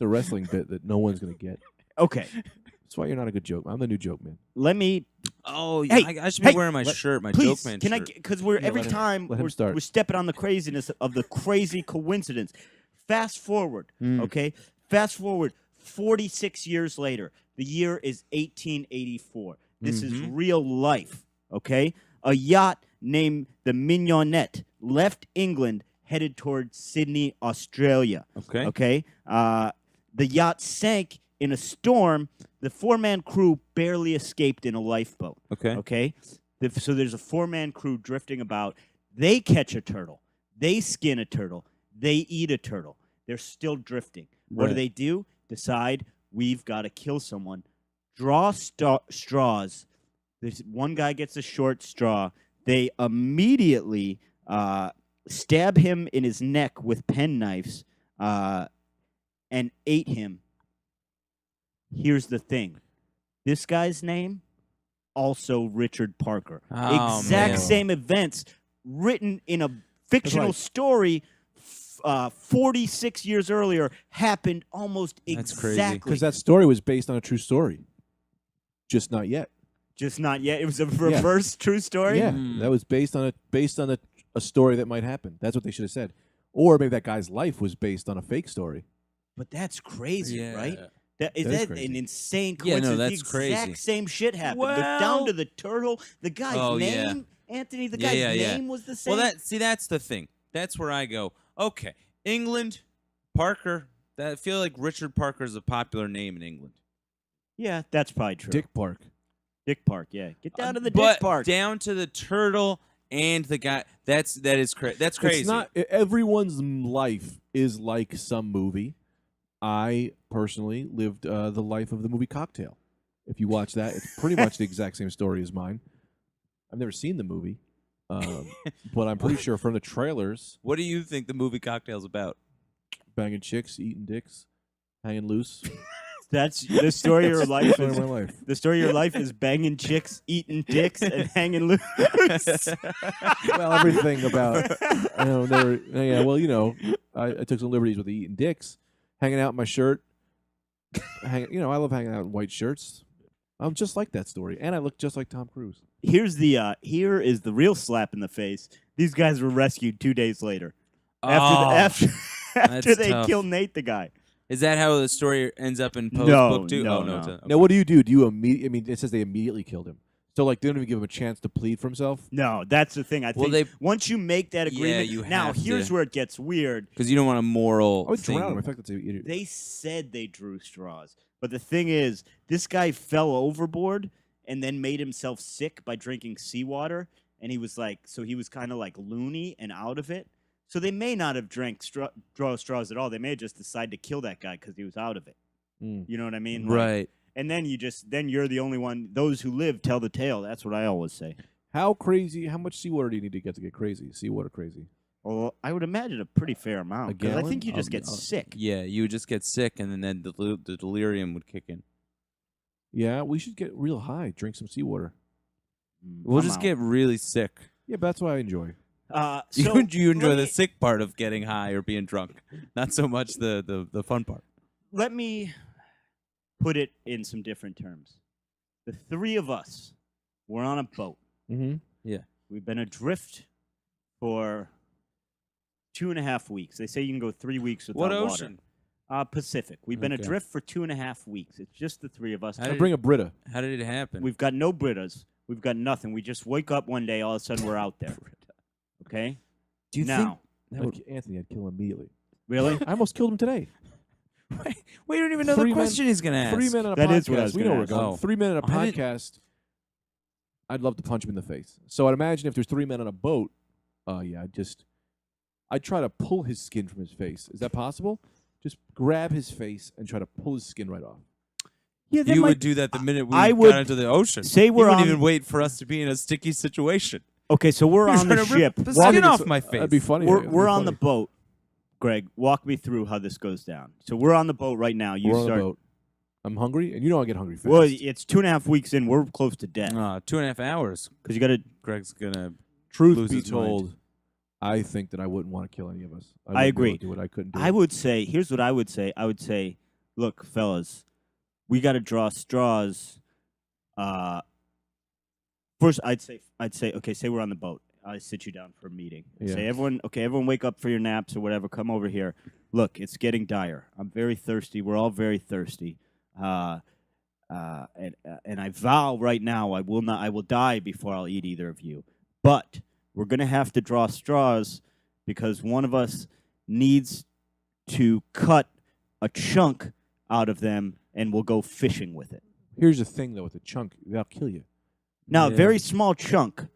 a wrestling bit that no one's going to get. Okay. That's why you're not a good joke. I'm the new joke man. Let me. Oh, Hey, I should be hey, wearing my shirt, my Please, joke man can I? shirt. Because we're every let him- time let him we're, start. we're stepping on the craziness of the crazy coincidence. Fast forward, okay? Fast forward 46 years later. The year is 1884. This is real life, okay? A yacht named the Mignonette left England, headed towards Sydney, Australia. Okay. Okay. The yacht sank in a storm. The four-man crew barely escaped in a lifeboat. Okay. Okay. So there's a four-man crew drifting about. They catch a turtle. They skin a turtle. They eat a turtle. They're still drifting. What Right. do? Decide we've got to kill someone. Draw straws. There's one guy gets a short straw. They immediately stab him in his neck with penknives and ate him. Here's the thing. This guy's name, also Richard Parker. Oh, Exact man. same events written in a fictional right. story 46 years earlier happened almost That's crazy. exactly. Because that story was based on a true story. Just not yet. Just not yet. It was a reverse true story? Yeah, that was based on a story that might happen. That's what they should have said. Or maybe that guy's life was based on a fake story. But that's crazy, Yeah. right? Is That is that crazy. an insane Yeah, coincidence? no, The that's crazy. exact same shit happened. Well- Down to the turtle. The guy's Oh, yeah. name, Anthony, the Yeah, guy's yeah, yeah. name was the same. Well, that's the thing. That's where I go. Okay, England, Parker. I feel like Richard Parker is a popular name in England. Yeah, that's probably true. Dick Park. Dick Park, yeah. Get down to the But Dick Park. down to the turtle and the guy. That's crazy. That's crazy. It's not everyone's life is like some movie. I personally lived the life of the movie Cocktail. If you watch that, it's pretty much the exact same story as mine. I've never seen the movie, but I'm pretty sure from the trailers, What do you think the movie Cocktail's about? banging chicks, eating dicks, hanging loose. That's the story of your life. Story Is, of my life. the story of your life is banging chicks, eating dicks, and hanging loose. Well, everything about yeah. Well, I took some liberties with the eating dicks, hanging out in my shirt. I love hanging out in white shirts. I'm just like that story, and I look just like Tom Cruise. Here is the real slap in the face. These guys were rescued 2 days later after that's they tough. killed Nate, the guy. Is that how the story ends up in Poe's No, book too? no, Oh no. no. it's not. Now, what do? Do you immediately? I mean, it says they immediately killed him. So, like, they don't even give him a chance to plead for himself. No, that's the thing. I Well, think they- once you make that Yeah, agreement, you now have here's to. where it gets weird. Because you don't want a moral I would thing. drown him. I think that's an idiot. They said they drew straws, but the thing is, this guy fell overboard and then made himself sick by drinking seawater, and he was kind of like loony and out of it. So they may not have drank draw straws at all. They may have just decided to kill that guy because he was out of it. Mm. You know what I mean? Like, Right. and then you're the only one. Those who live tell the tale. That's what I always say. How crazy? How much seawater do you need to get crazy? Seawater crazy. Well, I would imagine a pretty fair amount. A Because I gallon? think you just get sick. Yeah, you would just get sick, and then the delirium would kick in. Yeah, we should get real high. Drink some seawater. We'll I'm just out. get really sick. Yeah, but that's what I enjoy. So you enjoy let the me- sick part of getting high or being drunk, not so much the fun part. Let me put it in some different terms. The three of us were on a boat. Mm-hmm. We've been adrift for 2.5 weeks. They say you can go 3 weeks without What water. ocean? Pacific. We've been Okay. adrift for 2.5 weeks. It's just the three of us. How I did- bring a Brita. How did it happen? We've got no Britas. We've got nothing. We just wake up one day, all of a sudden we're out there. Okay? Do you now, Anthony, I'd kill him immediately. really? I almost killed him today. think? We don't even know Three the men- question he's gonna ask. 3 men on a That podcast. is what I was we know gonna where we're going. ask. 3 men on a I didn't- podcast. I'd love to punch him in the face. So I'd imagine if there's 3 men on a boat, I'd try to pull his skin from his face. Is that possible? Just grab his face and try to pull his skin right off. Yeah, You would do that the minute we I got would into the ocean. say You we're wouldn't on- even wait for us to be in a sticky situation. Okay, so we're You're on the trying to rip ship. the Walk skin me off through- my face. That'd be funny. We're on the boat. Greg, walk me through how this goes down. So we're on the boat right now. You We're on start. the boat. I'm hungry, and you know I get hungry fast. Well, it's 2.5 weeks in. We're close to death 2.5 hours. because you got to. Greg's gonna. Truth lose be his mind. told, I think that I wouldn't want to kill any of us. I wouldn't be agree. able to do it. I couldn't do I it. would say. Here's what I would say. I would say, look, fellas, we got to draw straws. First, I'd say, okay, say we're on the boat. I sit you down for a meeting. Yeah. Say, everyone wake up for your naps or whatever. Come over here. Look, it's getting dire. I'm very thirsty. We're all very thirsty. And I vow right now I will die before I'll eat either of you. But we're gonna have to draw straws because one of us needs to cut a chunk out of them, and we'll go fishing with it. Here's the thing, though, with the chunk, that'll kill you. Now, a Yeah. very small chunk.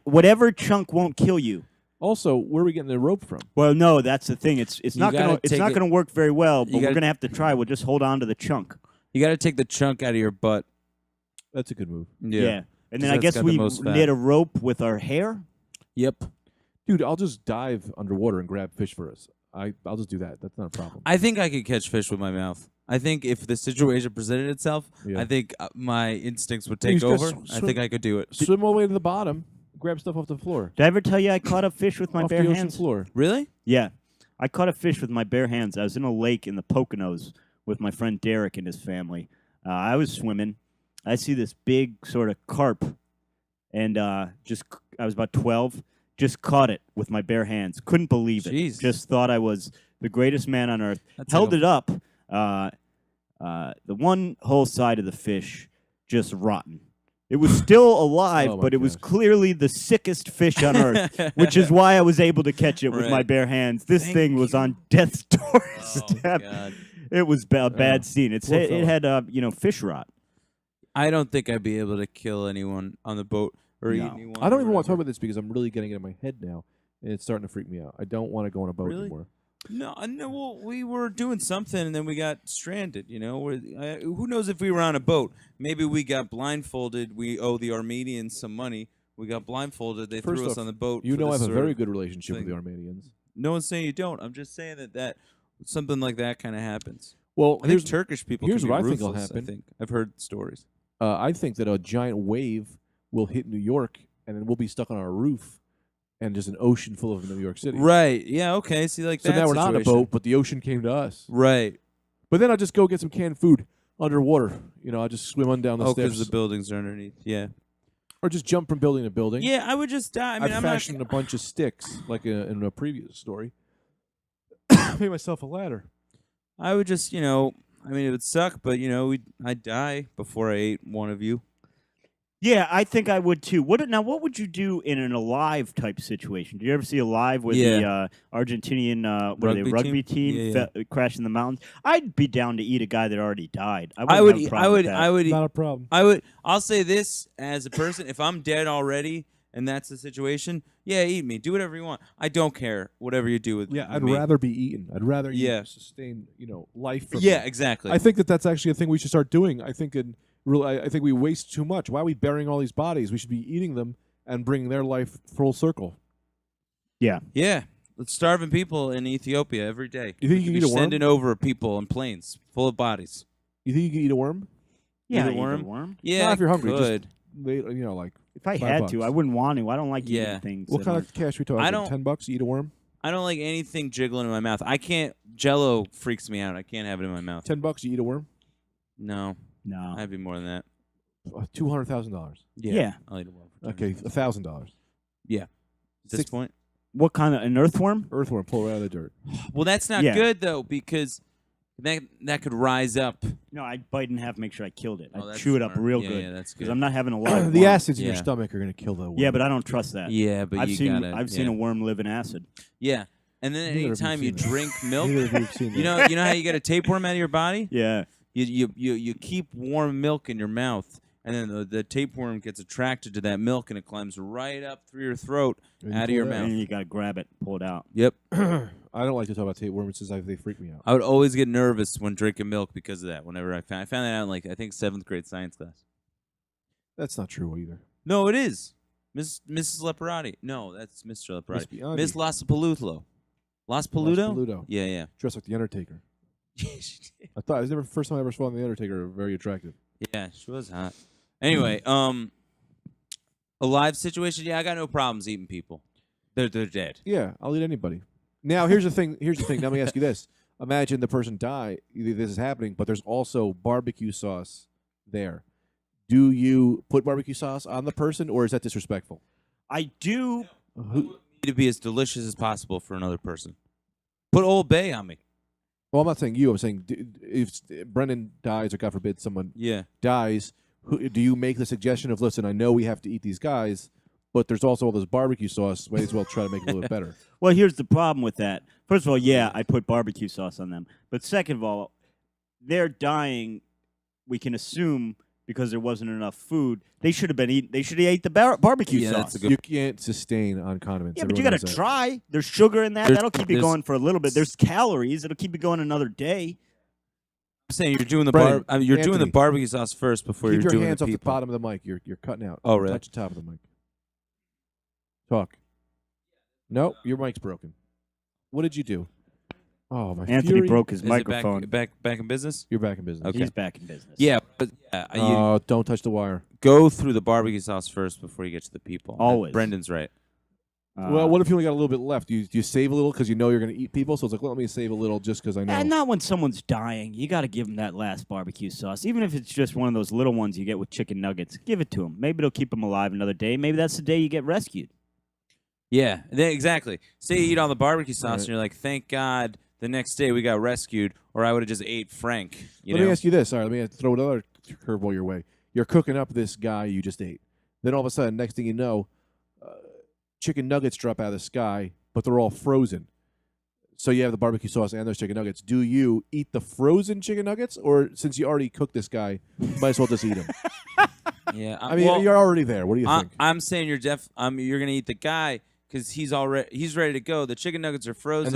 Whatever chunk won't kill you. Also, where are we getting the rope from? Well, no, that's the thing. It's You not gotta take it- gonna work very well. But you we're gotta- gonna have to try. We'll just hold on to the chunk. You got to take the chunk out of your butt. That's a good move. Yeah. And then 'Cause I that's guess got the we most fat. knit a rope with our hair. Yep. Dude, I'll just dive underwater and grab fish for us. I'll just do that. That's not a problem. I think I could catch fish with my mouth. I think if the situation presented itself, Yeah. I think my instincts would You take just gotta over. I swim- think I could do it. Swim all the way to the bottom, grab stuff off the floor. Did I ever tell you I caught a fish with my off bare the ocean hands? floor. Really? Yeah, I caught a fish with my bare hands. I was in a lake in the Poconos with my friend Derek and his family. I was swimming. I see this big sort of carp, and I was about 12. Just caught it with my bare hands. Couldn't believe it. Jeez. Just thought I was the greatest man on earth. That's Held like it up. The one whole side of the fish just rotten. It was still alive, Oh my but it was gosh. clearly the sickest fish on earth, which is why I was able to catch it with my Right. bare hands. This Thank thing was you. on death's Oh, doorstep. God. It was a bad scene. poor It fella. had fish rot. I don't think I'd be able to kill anyone on the boat or eat No. anyone. I don't even or want to talk whatever. about this because I'm really getting it in my head now, and it's starting to freak me out. I don't want to go on a boat Really? anymore. No. Well, we were doing something and then we got stranded. You know, who knows if we were on a boat? Maybe we got blindfolded. We owe the Armenians some money. We got blindfolded. They First threw us off, on the boat. You for know I this have a sort very of good relationship with thing. the Armenians. No one's saying you don't. I'm just saying that something like that kind of happens. Well, I think Turkish people. here's can be what I think will ruthless, happen. I think I've heard stories. I think that a giant wave will hit New York, and then we'll be stuck on our roof, and just an ocean full of New York City. Right. Yeah. Okay. See, like So that now we're not on a situation. boat, but the ocean came to us. Right. But then I'll just go get some canned food underwater. You know, I'll just swim on down the Oh, because steps, the buildings are underneath. Yeah. or just jump from building to building. Yeah. I would just die. I mean, I've I'm fashioned not. a bunch of sticks, like in a previous story. Made myself a ladder. I would just, I mean, it would suck, but I'd die before I ate one of you. Yeah, I think I would too. What would you do in an Alive type situation? Did you ever see Alive where the Argentinian rugby team crashed in the mountains? I'd be down to eat a guy that already died. I would. Not a problem. I'll say this as a person: if I'm dead already and that's the situation, yeah, eat me. Do whatever you want. I don't care. Whatever you do with Yeah, I'd me. rather be eaten. I'd rather Yeah. sustain life. From Yeah, me. exactly. I think that's actually a thing we should start doing. I think I think we waste too much. Why are we burying all these bodies? We should be eating them and bringing their life full circle. Yeah. Yeah. Let's starving people in Ethiopia every day. You think you can eat a worm? Sending over people on planes full of bodies. You think you can eat a worm? Yeah, Eat a I'd eat worm? Yeah, Not if you're hungry. Could. Like If I $5 had to, bucks. I wouldn't want to. I don't like Yeah. eating things. What that kind aren't- of cash we talking? I don't- $10 to eat a worm. I don't like anything jiggling in my mouth. I can't. Jello freaks me out. I can't have it in my mouth. $10 to eat a worm. No, No. I'd be more than that. $200,000. Yeah. I'll eat a worm. for Okay, $1,000. At this Six- point. What kind of an earthworm? Earthworm, pull it out of the dirt. Well, that's not Yeah. good though because that could rise up. No, I'd bite in half, make sure I killed it. Oh, I'd that's chew it up smart. real Yeah, good. yeah, that's Because good. I'm not having a live The worm. acids in your Yeah. stomach are going to kill the worm. Yeah, but I don't trust that. Yeah, but I've seen gotta. a worm live in acid. Yeah, and then Neither of you anytime you seen that. drink milk, Neither of you have seen you that. know how you get a tapeworm out of your body. Yeah. You keep warm milk in your mouth, and then the tapeworm gets attracted to that milk, and it climbs right up through your throat, And you out of pull your it out. mouth. And you got to grab it, pull it out. Yep. I don't like to talk about tapeworms since they freak me out. I would always get nervous when drinking milk because of that. Whenever I found that out in I think 7th grade science class. That's not true either. No, it is. Mrs. Leparati. No, that's Mr. Leparati. Biondi. Miss Laspalutlo. Laspoluto? Laspoluto. Yeah. Dressed like the Undertaker. Yeah, I thought it was never the first time I ever saw the Undertaker. Very attractive. yeah, she was hot. Anyway, a live situation. Yeah, I got no problems eating people. They're dead. Yeah, I'll eat anybody. Now here's the thing. Let me ask you this: imagine the person die. This is happening, but there's also barbecue sauce there. Do you put barbecue sauce on the person, or is that disrespectful? I do. Who, To be as delicious as possible for another person. Put Old Bay on me. well, I'm not saying you. I'm saying if Brendan dies, or God forbid, someone Yeah. dies, do you make the suggestion of, listen, I know we have to eat these guys, but there's also all this barbecue sauce. May as well try to make it a little bit better. Well, here's the problem with that. First of all, yeah, I put barbecue sauce on them. But second of all, they're dying, we can assume, because there wasn't enough food. They should have been eating. They should have ate the barbecue Yeah, sauce. that's a good You can't sustain on condiments. Yeah, but you Everyone got to knows that. try. There's sugar in that. There's- That'll keep you there's- going for a little bit. There's calories. It'll keep you going another day. I'm saying you're doing the Brendan, you're doing the Anthony, barbecue sauce first before Keep you're your doing hands the off the people. bottom of the mic. You're cutting out. Oh, really? Touch the top of the mic. Talk. No, your mic's broken. What did you do? Oh, my Anthony fury. broke his Is it microphone. back in business? You're back in business. Okay. He's back in business. Yeah, but you Oh, don't touch the wire. go through the barbecue sauce first before you get to the people. Always. Brendan's right. Well, what if you only got a little bit left? Do you save a little because you know you're going to eat people? So it's like, well, let me save a little just because I know. And not when someone's dying. You got to give them that last barbecue sauce. Even if it's just one of those little ones you get with chicken nuggets. Give it to them. Maybe it'll keep them alive another day. Maybe that's the day you get rescued. Yeah, exactly. Say you eat all the barbecue sauce Right. and you're like, thank God the next day we got rescued, or I would have just ate Frank. Let me ask you this. All right, let me throw another curveball your way. You're cooking up this guy you just ate. Then all of a sudden, next thing you know, chicken nuggets drop out of the sky, but they're all frozen. So you have the barbecue sauce and those chicken nuggets. Do you eat the frozen chicken nuggets, or since you already cooked this guy, you might as well just eat him? Yeah, I mean, you're already there. What do you think? I'm saying you're you're gonna eat the guy because he's ready to go. The chicken nuggets are frozen, And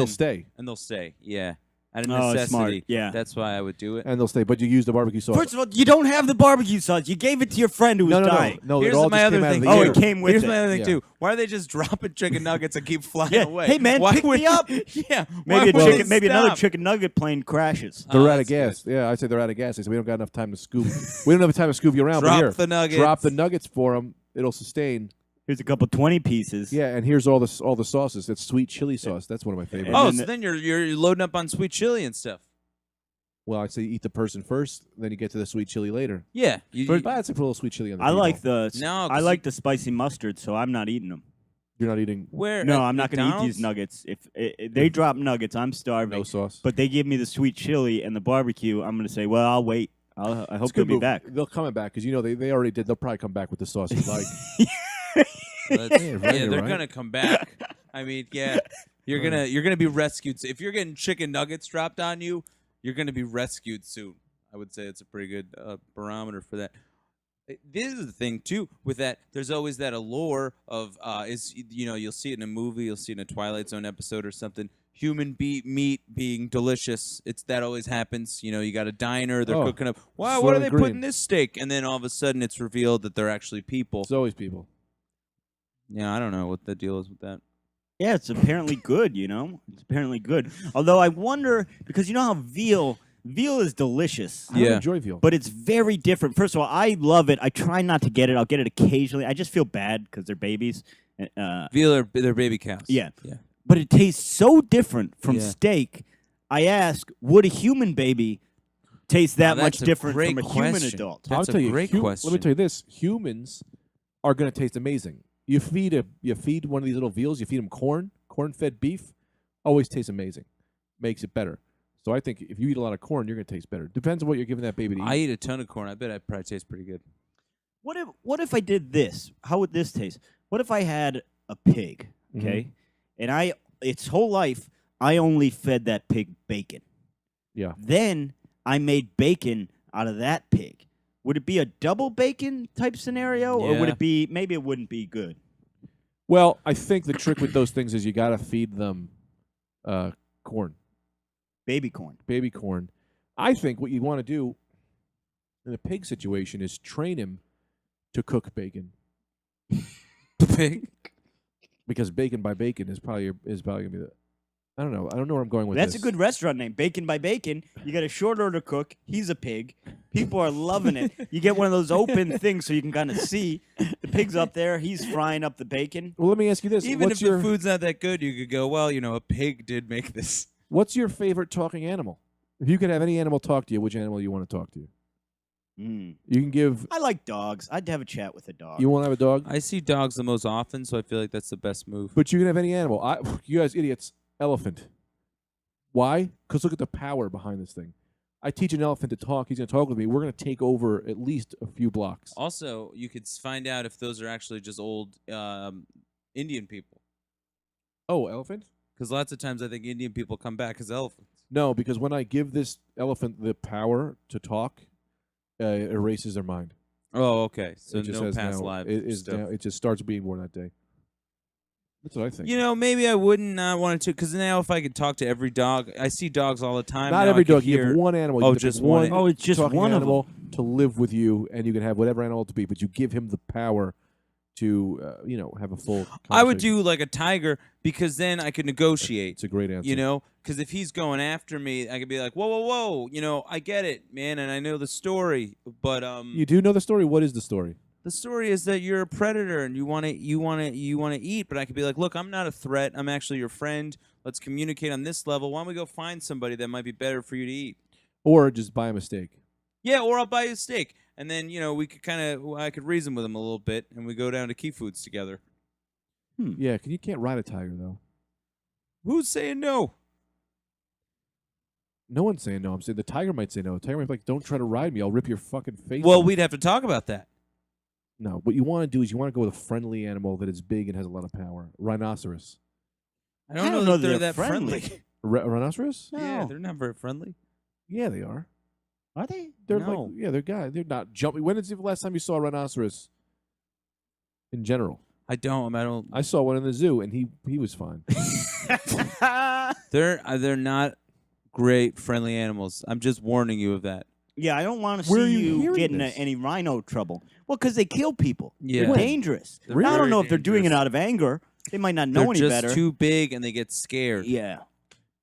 they'll stay. Yeah, out of Oh, necessity. smart. Yeah. That's why I would do it. And they'll stay. But you use the barbecue sauce. First of all, you don't have the barbecue sauce. You gave it to your friend who was dying. No, Here's it all my just other came out of thing. the Oh, air. it came with Here's it. my other thing Yeah. too. Why are they just dropping chicken nuggets and keep flying Yeah. away? Hey, man, Why pick would me up. Yeah. Maybe why would maybe they another stop? chicken nugget plane crashes. They're out of that's gas. Yeah, I'd say they're out of gas. They said, we don't got enough time to scoop. We don't have time to scoop you around. Drop but here, the nuggets. Drop the nuggets for them. It'll sustain. Here's a couple 20 pieces. Yeah, and here's all the sauces. It's sweet chili sauce. That's one of my favorites. And Oh, then so then you're loading up on sweet chili and stuff. Well, I'd say eat the person first, then you get to the sweet chili later. Yeah. But I'd say put a little sweet chili on the I meatball. like the No, I 'cause like the spicy mustard, so I'm not eating them. You're not eating where? No, at I'm not going to eat McDonald's? these nuggets. If they drop nuggets, I'm starving. no sauce. But they give me the sweet chili and the barbecue. I'm going to say, well, I'll wait. I It's hope a they'll good be move. back. They'll come back because they already did. They'll probably come back with the sauce you like. That's- Yeah, yeah, right, they're right. gonna come back. I mean, yeah, you're gonna be rescued. So if you're getting chicken nuggets dropped on you, you're gonna be rescued soon. I would say it's a pretty good barometer for that. This is the thing too with that. There's always that allure of you'll see it in a movie, you'll see it in a Twilight Zone episode or something. Human meat being delicious. It's that always happens. You got a diner, they're cooking up. Wow, what are Soylent they Green. putting in this steak? And then all of a sudden it's revealed that they're actually people. It's always people. Yeah, I don't know what the deal is with that. Yeah, it's apparently good, It's apparently good. Although I wonder, because you know how veal is delicious. I don't Yeah. enjoy veal. But it's very different. First of all, I love it. I try not to get it. I'll get it occasionally. I just feel bad because they're babies. Veal, they're baby cows. Yeah. Yeah. But it tastes so different from Yeah. steak. I ask, would a human baby taste that Now, much that's a different great from a human question. adult? That's I'll tell a you, great Let me question. tell you this: humans are going to taste amazing. You feed one of these little veals. You feed them corn-fed beef, always tastes amazing. Makes it better. So I think if you eat a lot of corn, you're going to taste better. Depends on what you're giving that baby to eat. I eat a ton of corn. I bet I probably taste pretty good. What if I did this? How would this taste? What if I had a pig, okay? And its whole life I only fed that pig bacon. Yeah. Then I made bacon out of that pig. Would it be a double bacon type scenario, or would Yeah. it be maybe it wouldn't be good? Well, I think the trick with those things is you got to feed them corn, Baby corn. baby corn. I think what you want to do in a pig situation is train him to cook bacon, Pig? because bacon by bacon is probably going to be the. I don't know. I don't know where I'm going with That's this. a good restaurant name. Bacon by Bacon. You got a short order cook. He's a pig. People are loving it. You get one of those open things so you can kind of see. The pig's up there. He's frying up the bacon. Well, let me ask you this: Even what's if your the food's not that good, you could go, well, a pig did make this. what's your favorite talking animal? If you could have any animal talk to you, which animal you want to talk to? You can give. I like dogs. I'd have a chat with a dog. You want to have a dog, I see dogs the most often, so I feel like that's the best move. but you can have any animal. You guys idiots. Elephant. Why? Because look at the power behind this thing. I teach an elephant to talk. He's going to talk with me. We're going to take over at least a few blocks. Also, you could find out if those are actually just old Indian people. Oh, elephant? Because lots of times I think Indian people come back as elephants. No, because when I give this elephant the power to talk, it erases their mind. Oh, okay. So it just no has past now, lives it, is stuff. now, it just starts being born that day. That's what I think. Maybe I wouldn't want to, because now if I could talk to every dog, I see dogs all the time. Not now every I could dog. You hear- have one animal. Oh, You can just pick one. Oh, it's just talking one of animal to live with you, and you can have whatever animal to be, but you give him the power to, have a full. I would conversation. do like a tiger, because then I could negotiate. It's a great answer. Because if he's going after me, I could be like, whoa, whoa, whoa. I get it, man, and I know the story, but You do know the story. What is the story? the story is that you're a predator and you want to eat. But I could be like, look, I'm not a threat. I'm actually your friend. Let's communicate on this level. Why don't we go find somebody that might be better for you to eat? Or just by mistake. Yeah, or I'll buy you a steak, and then we could I could reason with him a little bit, and we go down to Key Foods together. Yeah, you can't ride a tiger though. Who's saying no? No one's saying no. I'm saying the tiger might say no. The tiger might be like, don't try to ride me. I'll rip your fucking face Well, off. we'd have to talk about that. No, what you want to do is you want to go with a friendly animal that is big and has a lot of power. Rhinoceros. I don't know that they're that friendly. Rhinoceros? Yeah, No. they're not very friendly. Yeah, they are. Are they? They're No. like, yeah, they're guys. They're not jumping. When is the last time you saw a rhinoceros? In general, I don't. I saw one in the zoo, and he was fine. They're not great friendly animals. I'm just warning you of that. Yeah, I don't want to Where are see you you hearing get into this? any rhino trouble. Well, because they kill people. Yeah. They're When? dangerous. They're Now, I don't very know if they're doing it dangerous. out of anger. They might not know They're any just better. too big and they get scared. Yeah.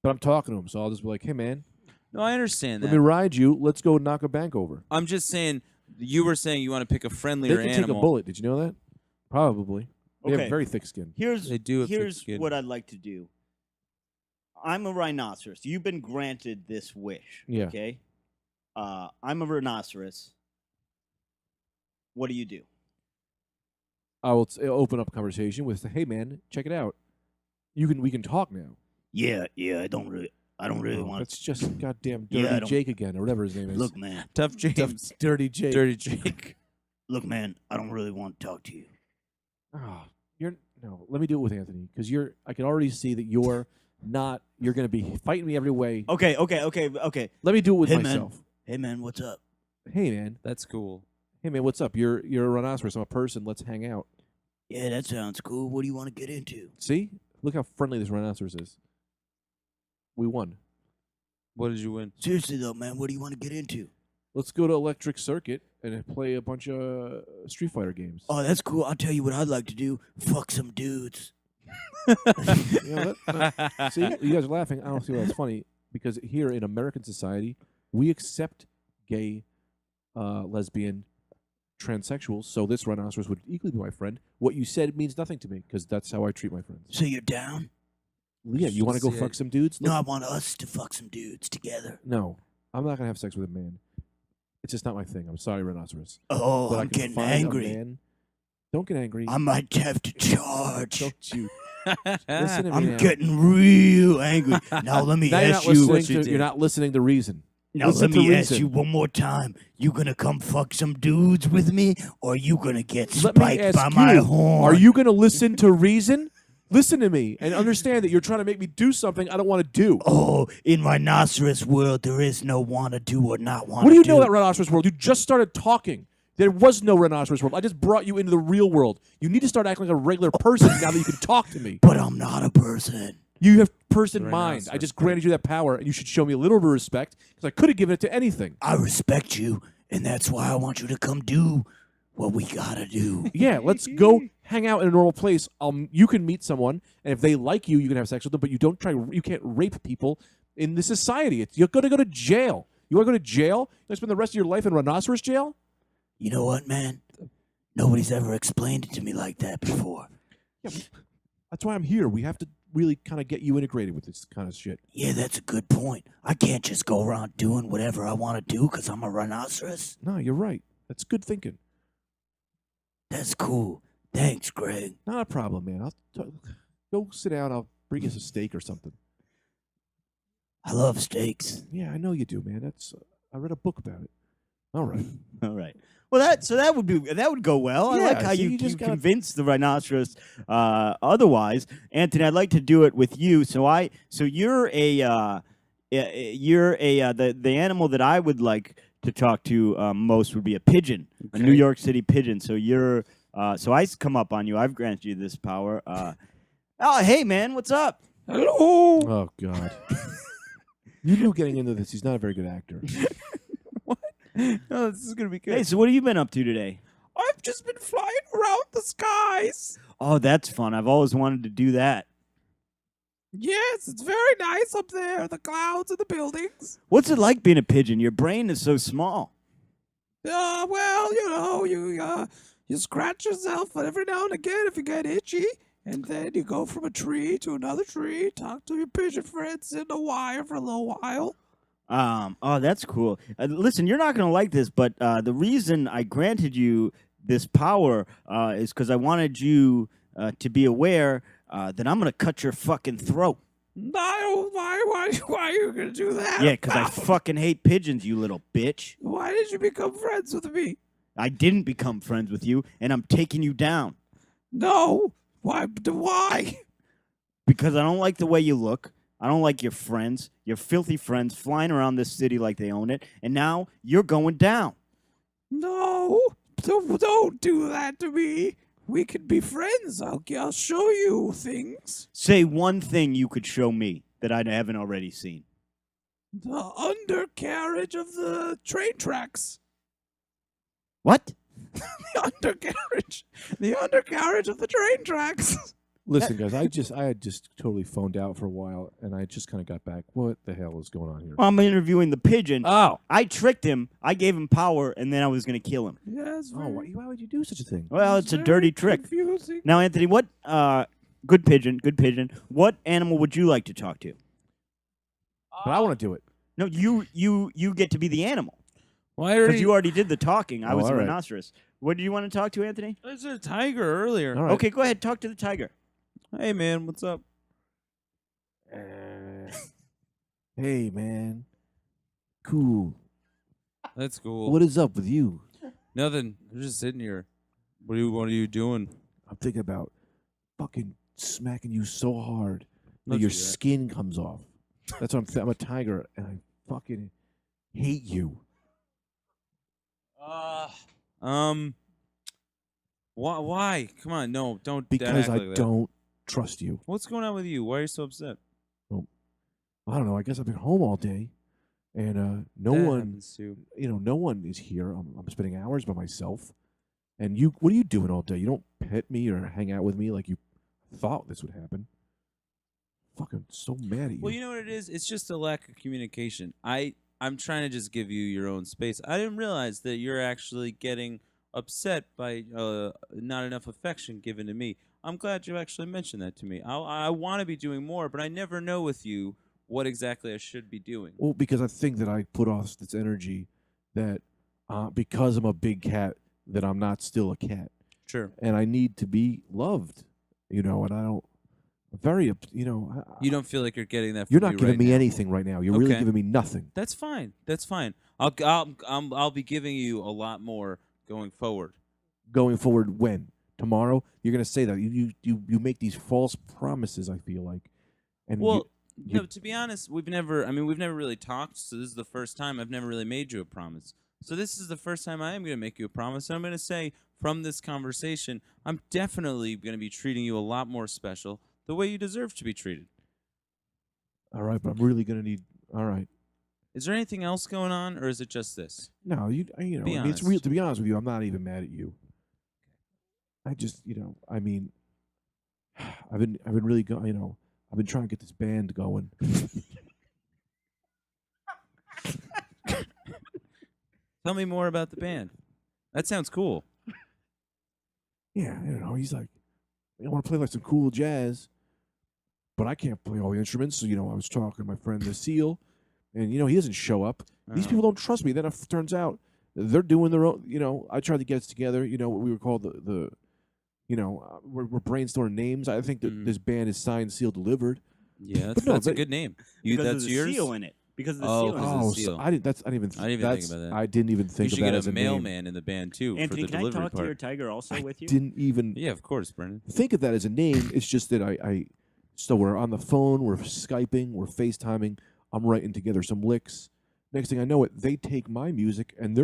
But I'm talking to him, so I'll just be like, hey, man, No, I understand let that. me ride you. Let's go knock a bank over. I'm just saying. You were saying you want to pick a They friendlier can animal. take a bullet. Did you know that? Probably. They Okay. have very thick skin. Here's They do have thick here's skin. what I'd like to do. I'm a rhinoceros. You've been granted this wish. Yeah. Okay. I'm a rhinoceros. What do you do? I will open up a conversation with, hey, man, check it out. We can talk now. Yeah. I don't really Oh, want that's just goddamn Yeah, I Dirty don't- Jake again, or whatever his name is. Look, man. Tough James. Dirty Jake. Dirty Jake. Look, man. I don't really want to talk to you. Oh, no. Let me do it with Anthony, because I can already see that you're not. You're going to be fighting me every way. Okay. Let me do it with Hey, man. myself. Hey, man. What's up? Hey, man. That's cool. Hey, man. What's up? You're a rhinoceros. I'm a person. Let's hang out. Yeah, that sounds cool. What do you want to get into? See? Look how friendly this rhinoceros is. We won. What did you win? Seriously, though, man. What do you want to get into? Let's go to Electric Circuit and play a bunch of Street Fighter games. Oh, that's cool. I'll tell you what I'd like to do. Fuck some dudes. You know that? See, you guys are laughing. I don't see why that's funny, because here in American society, we accept gay, lesbian, transsexuals. So this rhinoceros would equally be my friend. What you said means nothing to me, because that's how I treat my friends. So you're down? Yeah, you want to go See, fuck some dudes? No, I want us to fuck some dudes together. No, I'm not gonna have sex with a man. It's just not my thing. I'm sorry, rhinoceros. Oh, But I I'm can getting find a angry. man- Don't get angry. I might have to charge. Don't you? Listen to me I'm now. getting real angry. Now let me Now you're ask not you. listening. You're not listening to reason. Now listen let to me ask reason. you one more time. You gonna come fuck some dudes with me, or you gonna get Let me spiked ask by my you, horn? are you going to listen to reason? Listen to me and understand that you're trying to make me do something I don't want to do. Oh, in rhinoceros world, there is no wanna do or not wanna do. What do you know about rhinoceros world? You just started talking. There was no rhinoceros world. I just brought you into the real world. You need to start acting like a regular person now that you can talk to me. But I'm not a person. You have person mind. I Rhinoceros just granted you that power, and you should show me a little bit of respect, because I could have given it to anything. I respect you, and that's why I want you to come do what we gotta do. Yeah, let's go hang out in a normal place. You can meet someone, and if they like you, you can have sex with them. But you can't rape people in this society. You're going to go to jail. You want to go to jail? You want to spend the rest of your life in rhinoceros jail? You know what, man? Nobody's ever explained it to me like that before. Yeah, that's why I'm here. We have to really kind of get you integrated with this kind of shit. Yeah, that's a good point. I can't just go around doing whatever I want to do because I'm a rhinoceros. No, you're right. That's good thinking. That's cool. Thanks, Greg. Not a problem, man. Go sit down. I'll bring you some steak or something. I love steaks. Yeah, I know you do, man. I read a book about it. All right. All right. Well, that would go well. I Yeah, like how see, you you just gotta- convinced the rhinoceros. Otherwise, Anthony, I'd like to do it with you. So you're the animal that I would like to talk to most would be a pigeon, a New York City pigeon. So so I come up on you. I've granted you this power. Oh, hey man, what's up? Hello. Oh God. You knew getting into this. He's not a very good actor. No, this is gonna be good. Hey, so what have you been up to today? I've just been flying around the skies. Oh, that's fun. I've always wanted to do that. Yes, it's very nice up there. The clouds and the buildings. What's it like being a pigeon? Your brain is so small. Well, you scratch yourself every now and again if you get itchy, and then you go from a tree to another tree, talk to your pigeon friends in the wire for a little while. Oh, that's cool. Listen, you're not going to like this, but the reason I granted you this power is because I wanted you to be aware that I'm going to cut your fucking throat. No, why are you gonna do that? Yeah, because I fucking hate pigeons, you little bitch. Why did you become friends with me? I didn't become friends with you, and I'm taking you down. No. Why? Because I don't like the way you look. I don't like your friends, your filthy friends flying around this city like they own it, and now you're going down. No. Don't do that to me. We could be friends. I'll show you things. Say one thing you could show me that I haven't already seen. The undercarriage of the train tracks. What? The undercarriage of the train tracks. Listen, guys, I had just totally phoned out for a while, and I just kind of got back. What the hell is going on here? Well, I'm interviewing the pigeon. Oh. I tricked him. I gave him power, and then I was going to kill him. Yes. Oh, why would you do such a thing? Well, it's a dirty trick. Confusing. Now, Anthony, what? Good pigeon. What animal would you like to talk to? But I want to do it. No, you get to be the animal. Why Because you already did the talking. I Oh, was a all right. rhinoceros. What do you want to talk to, Anthony? There's a tiger earlier. All right. Okay, go ahead. Talk to the tiger. Hey man, what's up? Hey, man. Cool. That's cool. What is up with you? Nothing. I'm just sitting here. What are you doing? I'm thinking about fucking smacking you so hard that Don't your do that. skin comes off. That's what I'm a tiger, and I fucking hate you. Why? Come on, no, don't. Because act I like that. don't trust you. What's going on with you? Why are you so upset? I don't know. I guess I've been home all day, and no That one, happens too. no one is here. I'm spending hours by myself. And you, what are you doing all day? You don't pet me or hang out with me like you thought this would happen. Fucking so mad at you. Well, you know what it is? It's just a lack of communication. I'm trying to just give you your own space. I didn't realize that you're actually getting upset by not enough affection given to me. I'm glad you actually mentioned that to me. I want to be doing more, but I never know with you what exactly I should be doing. Well, because I think that I put off this energy that because I'm a big cat, that I'm not still a cat. Sure. And I need to be loved, and I don't, very, You don't feel like you're getting that from you're not me giving right me now. anything right now. You're really Okay. giving me nothing. That's fine. That's fine. I'll be giving you a lot more going forward. Going forward, when? Tomorrow? You're going to say that. You make these false promises, I feel like. And Well, you- no, to be honest, we've never really talked, so this is the first time I've never really made you a promise. So this is the first time I am going to make you a promise, and I'm going to say from this conversation, I'm definitely going to be treating you a lot more special, the way you deserve to be treated. all right, but I'm really going to need, all right. Is there anything else going on, or is it just this? No, Be I mean, it's honest. real. To be honest with you, I'm not even mad at you. I just, I mean, I've been really going, I've been trying to get this band going. Tell me more about the band. That sounds cool. Yeah, he's like, I want to play like some cool jazz, but I can't play all the instruments. So, I was talking to my friend the Seal, and he doesn't show up. These Oh. people don't trust me. Then it turns out they're doing their own. I tried to get us together. What we were called we're brainstorming names. I think that Mhm. this band is signed, sealed, delivered. Yeah, But no, that's a but- good name. Because That's of the yours. seal in it. Because of the Oh, seal in because it. of the Oh, seal. I didn't. I didn't even think about that. I didn't even think You should of that get as a a name. mailman in the band too Anthony, for the can I delivery talk to part. your tiger also with you? Didn't even Yeah, of course, Brendan. think of that as a name. It's just that so we're on the phone, we're Skyping, we're FaceTiming. I'm writing together some licks. Next thing I know, they take my music and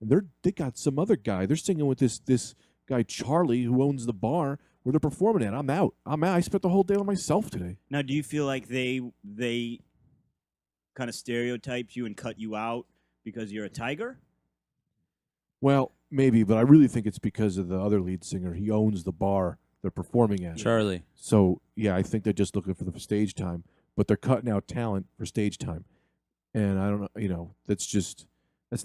they got some other guy. They're singing with this guy Charlie who owns the bar where they're performing at. I'm out. I spent the whole day on myself today. Now, do you feel like they kind of stereotyped you and cut you out because you're a tiger? Well, maybe, but I really think it's because of the other lead singer. He owns the bar they're performing at. Charlie. So yeah, I think they're just looking for the stage time, but they're cutting out talent for stage time. And I don't know, that's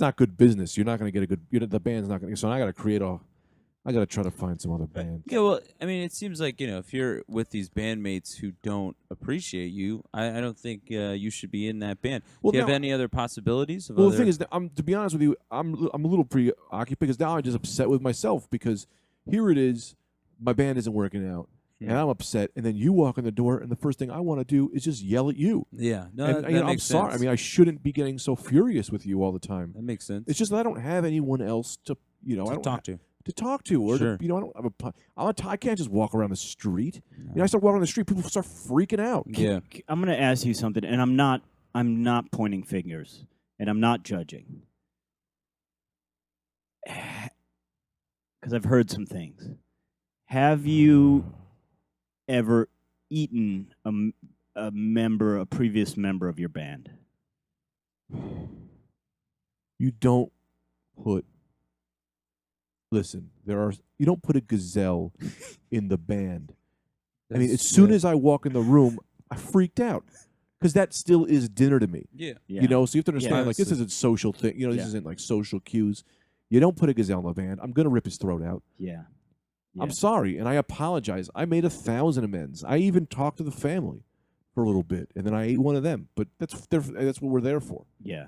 not good business. You're not going to get a good. The band's not going to. So I got to try to find some other band. Yeah, well, I mean, it seems like if you're with these bandmates who don't appreciate you, I don't think you should be in that band. Well, Do you have no. any other possibilities? Of Well, other... the thing is, that to be honest with you, I'm a little preoccupied because now I'm just upset with myself because here it is, my band isn't working out, and I'm upset, and then you walk in the door, and the first thing I want to do is just yell at you. Yeah. No, And, that I'm makes sorry. sense. I mean, I shouldn't be getting so furious with you all the time. That makes sense. It's just that I don't have anyone else to, I don't talk to. to talk to, or Sure. I don't have I can't just walk around the street. I start walking on the street, people start freaking out. Yeah. I'm going to ask you something, and I'm not pointing fingers, and I'm not judging, because I've heard some things. Have you ever eaten a previous member of your band? You don't put. Listen, you don't put a gazelle in the band. I mean, as soon as I walk in the room, I freaked out because that still is dinner to me. Yeah. Yeah. You know, so you have to understand, Yeah. like, this isn't social thing. You know, this Yeah. isn't like social cues. You don't put a gazelle in the band. I'm gonna rip his throat out. Yeah. I'm sorry, and I apologize. I made 1,000 amends. I even talked to the family for a little bit, and then I ate one of them. But that's what we're there for. Yeah.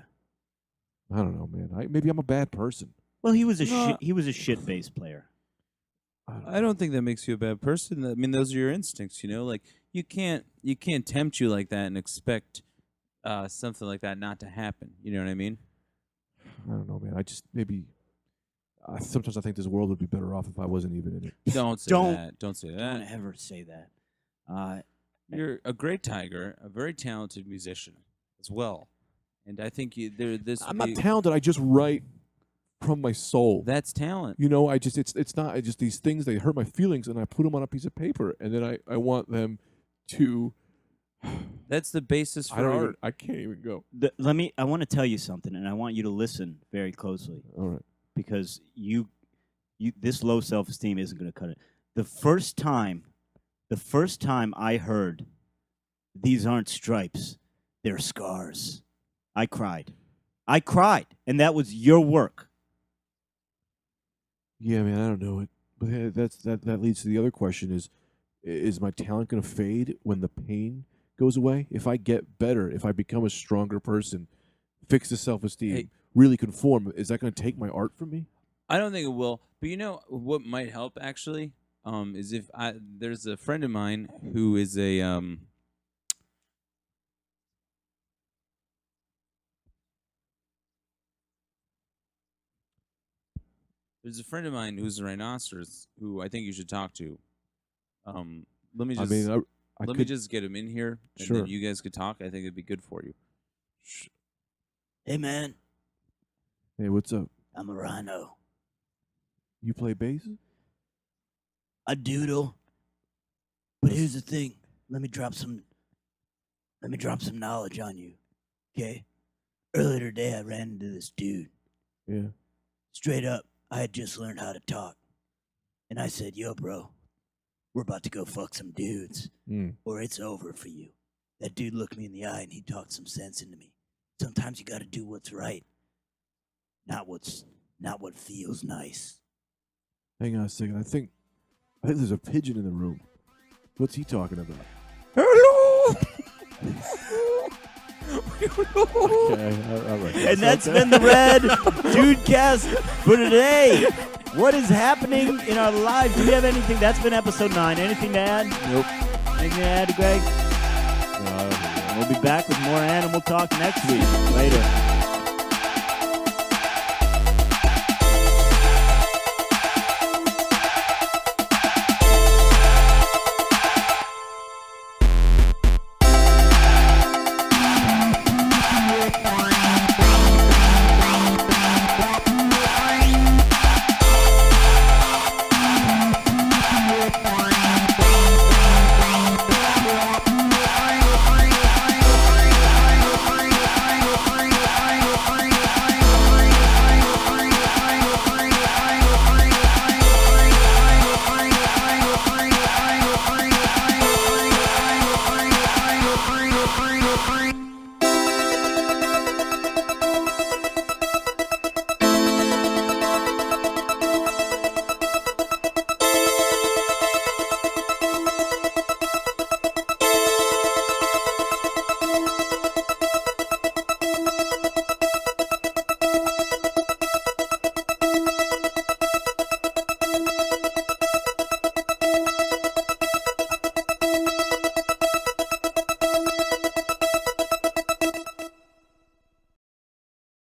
I don't know, man. Maybe I'm a bad person. Well, he was a shit bass player. I don't think that makes you a bad person. I mean, those are your instincts, Like you can't tempt you like that and expect something like that not to happen. You know what I mean? I don't know, man. Sometimes I think this world would be better off if I wasn't even in it. Don't say that. Don't say Don't that. ever say that. You're a great tiger, a very talented musician as well, and I think I'm not talented. I just write from my soul. That's talent. It's not. I just these things, they hurt my feelings, and I put them on a piece of paper, and then I want them to. That's the basis for art. I can't even go. I want to tell you something, and I want you to listen very closely. All right. Because this low self-esteem isn't going to cut it. The first time I heard, these aren't stripes, they're scars, I cried, and that was your work. Yeah, man, I don't know it, but that leads to the other question: is my talent going to fade when the pain goes away? If I get better, if I become a stronger person, fix the self-esteem, really conform, is that going to take my art from me? I don't think it will. But you know what might help actually is if there's a friend of mine who is a there's a friend of mine who's a rhinoceros who I think you should talk to. Let me just let me just get him in here, and then you guys could talk. I think it'd be good for you. Hey man. Hey, what's up? I'm a rhino. You play bass? I doodle. But here's the thing. Let me drop some knowledge on you. Okay? Earlier today I ran into this dude. Yeah. Straight up, I had just learned how to talk. And I said, yo, bro, we're about to go fuck some dudes. Or it's over for you. That dude looked me in the eye and he talked some sense into me. Sometimes you gotta do what's right. Not what feels nice. Hang on a second. I think there's a pigeon in the room. What's he talking about? Hello. Okay, all right. And that's been the Rad Dudecast for today. What is happening in our lives? Do you have anything? That's been episode 9. Anything to add? Nope. Anything to add, Greg? We'll be back with more animal talk next week. Later.